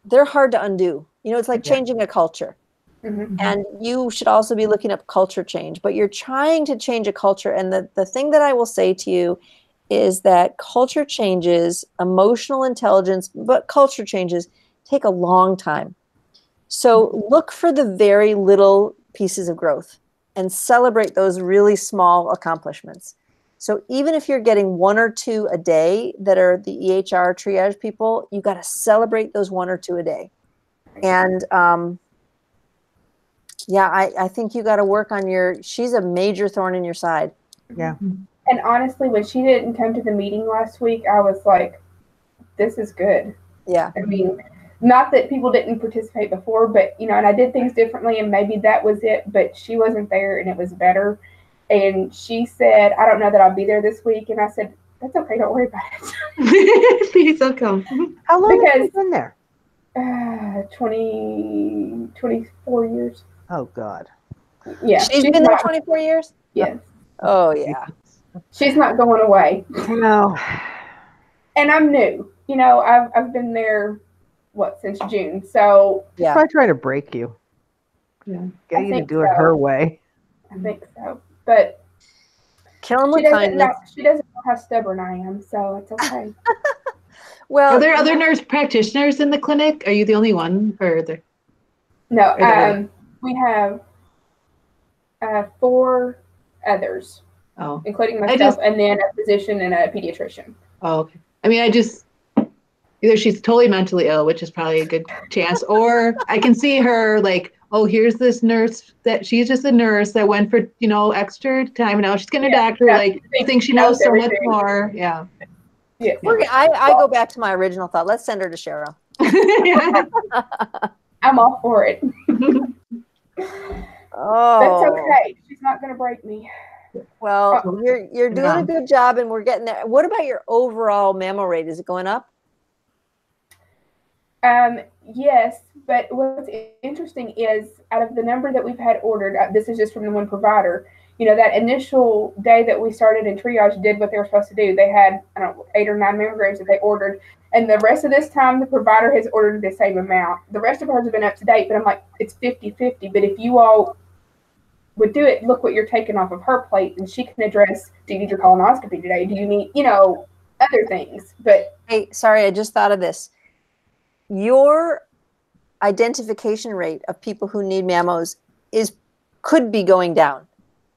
they're hard to undo. You know, it's like changing a culture. Mm-hmm. And you should also be looking up culture change, but you're trying to change a culture. And the thing that I will say to you is that culture changes, emotional intelligence, but culture changes take a long time. So look for the very little pieces of growth and celebrate those really small accomplishments. So even if you're getting 1 or 2 a day that are the EHR triage people, you got to celebrate those 1 or 2 a day. And yeah, I think you got to work on she's a major thorn in your side. Yeah. And honestly, when she didn't come to the meeting last week, I was like, this is good. Yeah. I mean, not that people didn't participate before, but, you know, and I did things differently and maybe that was it, but she wasn't there and it was better. And she said, I don't know that I'll be there this week. And I said, that's okay. Don't worry about it. Please don't come. How long have you been there? 24 years. Oh, God. Yeah. She's been there 24 years? Yes. Oh, yeah. She's not going away. No. And I'm new. You know, I've been there, since June. So yeah, probably trying to break you. Yeah, get you to do it her way. I think so, but kill him with kindness. She doesn't know how stubborn I am, so it's okay. Well, are there other nurse practitioners in the clinic? Are you the only one, or there? No, we have 4 others. Oh, including myself, and then a physician and a pediatrician. Oh, okay. I mean, either she's totally mentally ill, which is probably a good chance, or I can see her like, oh, here's this nurse that she's just a nurse that went for, you know, extra time. And now she's getting a doctor, like, thinks she knows so much more. Yeah. Yeah. I go back to my original thought. Let's send her to Cheryl. I'm all for it. Oh. That's okay. She's not going to break me. Well, you're doing a good job, and we're getting there. What about your overall mammo rate? Is it going up? Yes, but what's interesting is out of the number that we've had ordered, this is just from the one provider, you know, that initial day that we started in triage did what they were supposed to do. They had, 8 or 9 mammograms that they ordered. And the rest of this time, the provider has ordered the same amount. The rest of hers have been up to date, but I'm like, it's 50-50. But if you all would do it, look what you're taking off of her plate, and she can address, do you need your colonoscopy today? Do you need, other things? But hey, sorry, I just thought of this. Your identification rate of people who need mammos could be going down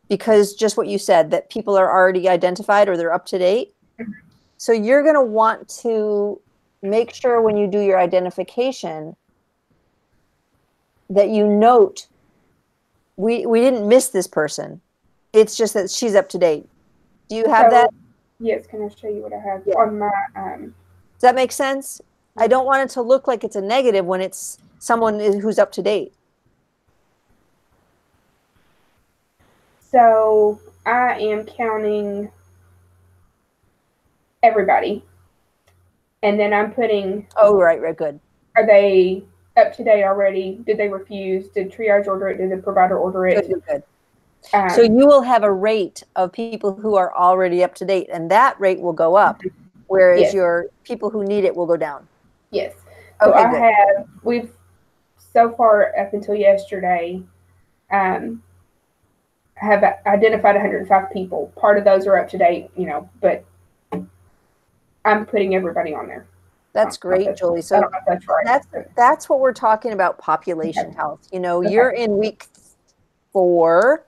because just what you said, that people are already identified or they're up to date. Mm-hmm. So you're going to want to make sure when you do your identification that you note, we didn't miss this person. It's just that she's up to date. Do you have that? Yes. Can I show you what I have on my? Does that make sense? I don't want it to look like it's a negative when it's someone who's up to date. So I am counting everybody. And then I'm putting... Oh, right, good. Are they up to date already? Did they refuse? Did triage order it? Did the provider order it? Good. So you will have a rate of people who are already up to date, and that rate will go up, whereas your people who need it will go down. Yes. So okay, we've so far up until yesterday, have identified 105 people. Part of those are up to date, but I'm putting everybody on there. That's great, Julie. So that's right. That's what we're talking about, population health. You're in week 4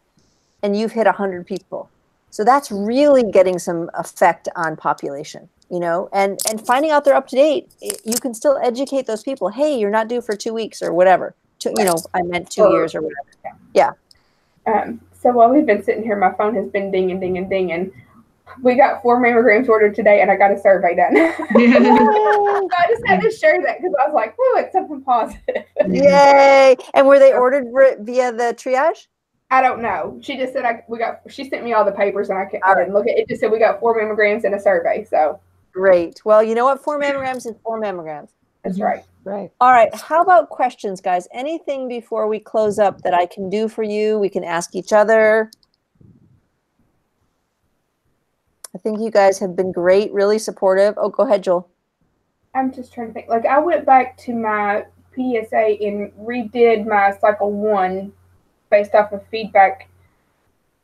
and you've hit 100 people. So that's really getting some effect on population. And finding out they're up to date, you can still educate those people. Hey, you're not due for 2 weeks or whatever. I meant 2 years or whatever. Yeah. So while we've been sitting here, my phone has been dinging, dinging, dinging. We got 4 mammograms ordered today, and I got a survey done. So I just had to share that because I was like, "Whoa, it's something positive." Yay! And were they ordered via the triage? I don't know. She just said she sent me all the papers, and I didn't look at it. It just said we got 4 mammograms and a survey. So great. Well, you know what? 4 mammograms is 4 mammograms. That's right. Right. All right. How about questions, guys? Anything before we close up that I can do for you? We can ask each other. I think you guys have been great, really supportive. Oh, go ahead, Joel. I'm just trying to think. Like, I went back to my PDSA and redid my cycle 1 based off of feedback,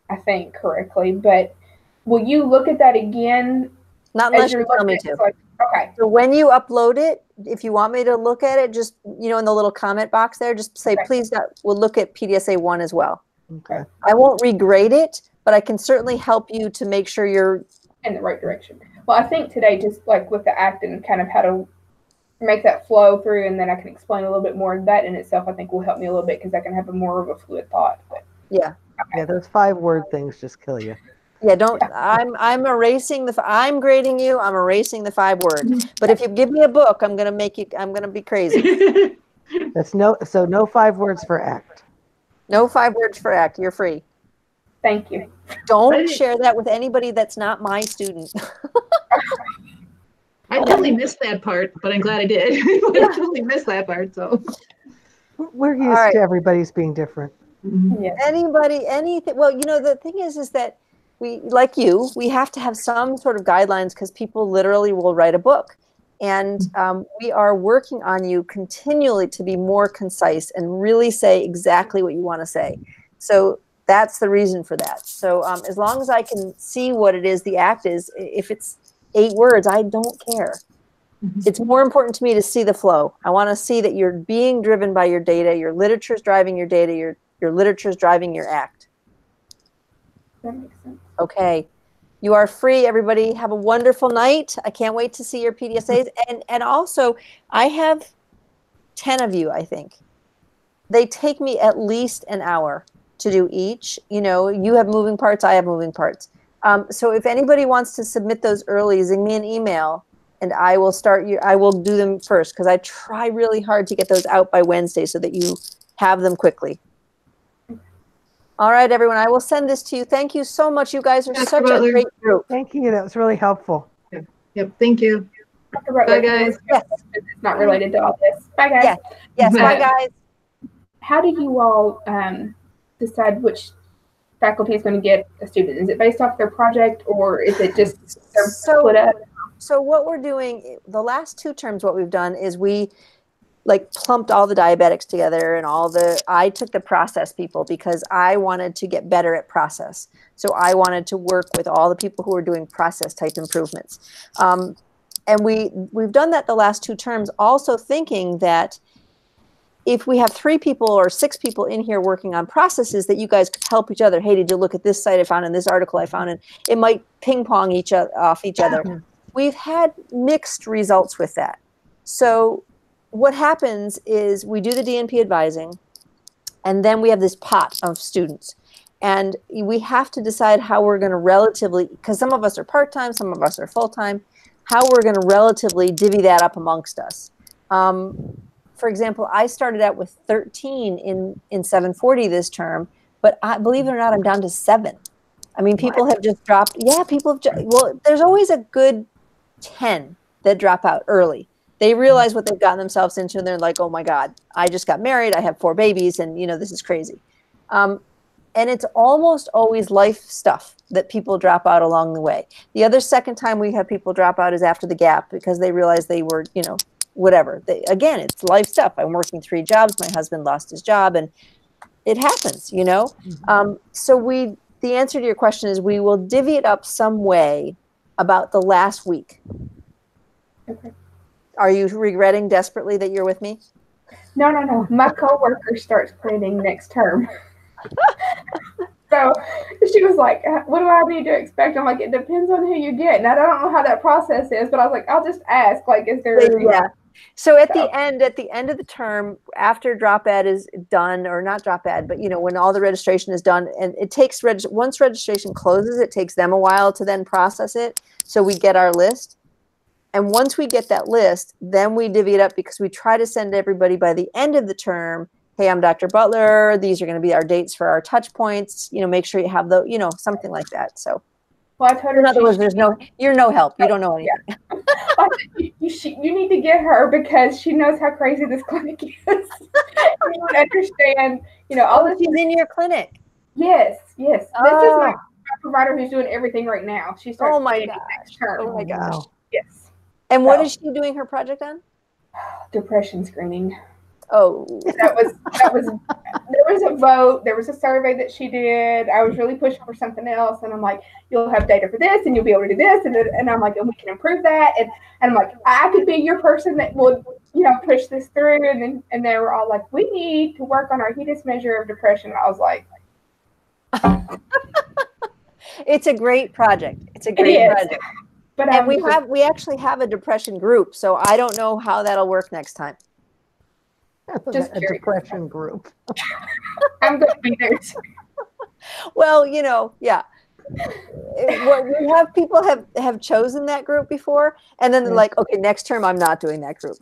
I think, correctly. But will you look at that again? Not unless you tell me to. Like, okay. So when you upload it, if you want me to look at it, just, in the little comment box there, just say, please, we'll look at PDSA 1 as well. Okay. I won't regrade it, but I can certainly help you to make sure you're in the right direction. Well, I think today, just like with the act and kind of how to make that flow through, and then I can explain a little bit more. That in itself, I think, will help me a little bit because I can have more of a fluid thought. But, yeah. Okay. Yeah, those 5-word things just kill you. Yeah, don't. I'm erasing I'm grading you. I'm erasing the 5 words. But if you give me a book, I'm gonna be crazy. That's no 5 words for act. No 5 words for act. You're free. Thank you. Don't share that with anybody that's not my student. I totally missed that part, but I'm glad I did. I totally missed that part. So we're used to everybody's being different. Yeah. Anything. Well, the thing is that we have to have some sort of guidelines because people literally will write a book. And we are working on you continually to be more concise and really say exactly what you want to say. So that's the reason for that. So as long as I can see what it is the act is, if it's 8 words, I don't care. It's more important to me to see the flow. I want to see that you're being driven by your data. Your literature is driving your data. Your literature is driving your act. That makes sense. Okay. You are free, everybody. Have a wonderful night. I can't wait to see your PDSAs. And also, I have 10 of you, I think. They take me at least an hour to do each. You have moving parts, I have moving parts. So if anybody wants to submit those early, send me an email and I will I will do them first because I try really hard to get those out by Wednesday so that you have them quickly. All right, everyone, I will send this to you. Thank you so much. You guys are such a great group. Thank you. That was really helpful. Yep. Thank you. Bye, guys. Yes. It's not related to all this. Bye, guys. Yes. Bye, guys. How do you all decide which faculty is going to get a student? Is it based off their project or is it just split up? So what we're doing, the last 2 terms, what we've done is we plumped all the diabetics together and I took the process people because I wanted to get better at process. So I wanted to work with all the people who are doing process type improvements. And we've done that the last 2 terms, also thinking that if we have 3 people or 6 people in here working on processes, that you guys could help each other. Hey, did you look at this site I found in this article I found? And it might ping pong off each other. We've had mixed results with that. So what happens is we do the DNP advising, and then we have this pot of students. And we have to decide how we're going to relatively, because some of us are part-time, some of us are full-time, how we're going to relatively divvy that up amongst us. For example, I started out with 13 in 740 this term, but believe it or not, I'm down to 7. I mean, people have just dropped. Yeah, well, there's always a good 10 that drop out early. They realize what they've gotten themselves into, and they're like, oh my God, I just got married, I have 4 babies, and this is crazy. And it's almost always life stuff that people drop out along the way. The other second time we have people drop out is after the gap because they realize they were, whatever. Again, it's life stuff. I'm working 3 jobs. My husband lost his job, and it happens, So the answer to your question is we will divvy it up some way about the last week. Okay. Are you regretting desperately that you're with me? No. My coworker starts planning next term. So she was like, what do I need to expect? I'm like, it depends on who you get. And I don't know how that process is, but I was like, I'll just ask. Like, is there... Yeah. So at the end of the term, after drop ed is done, or not drop ed, but when all the registration is done, and it takes once registration closes, it takes them a while to then process it. So we get our list. And once we get that list, then we divvy it up, because we try to send everybody by the end of the term, hey, I'm Dr. Butler. These are going to be our dates for our touch points. Make sure you have the, something like that. So, well, I told her, in other words, you're no help. You don't know anything. Yeah. You need to get her, because she knows how crazy this clinic is. You would understand, all this. She's in your clinic. Yes. This is my provider who's doing everything right now. She starts. Oh my gosh. Next term. Oh my gosh. Yes. And what is she doing her project on? Depression screening. Oh, there was a vote. There was a survey that she did. I was really pushing for something else, and I'm like, you'll have data for this, and you'll be able to do this, and I'm like, and we can improve that, and I'm like, I could be your person that will, push this through, and they were all like, we need to work on our HEDIS measure of depression. I was like, it's a great project. It's a great project. But and we actually have a depression group, so I don't know how that'll work next time. Just a depression group. I'm going to be there too. Well, yeah. We have people have chosen that group before, and then they're like, okay, next term I'm not doing that group.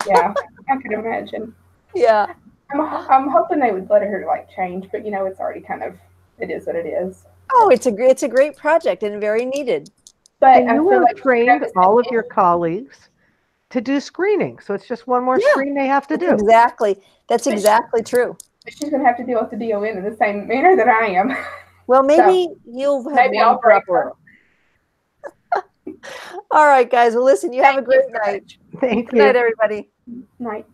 Yeah, I can imagine. Yeah. I'm hoping they would let her change, but it's already it is what it is. Oh, it's a great project and very needed. But you have trained all of your colleagues to do screening, so it's just one more screen they have to do. Exactly. That's exactly true. But she's going to have to deal with the DON in the same manner that I am. Well, maybe you'll have I'll break her. All right, guys. Well, listen, you have a great night. Thank you. Good night, everybody. Night.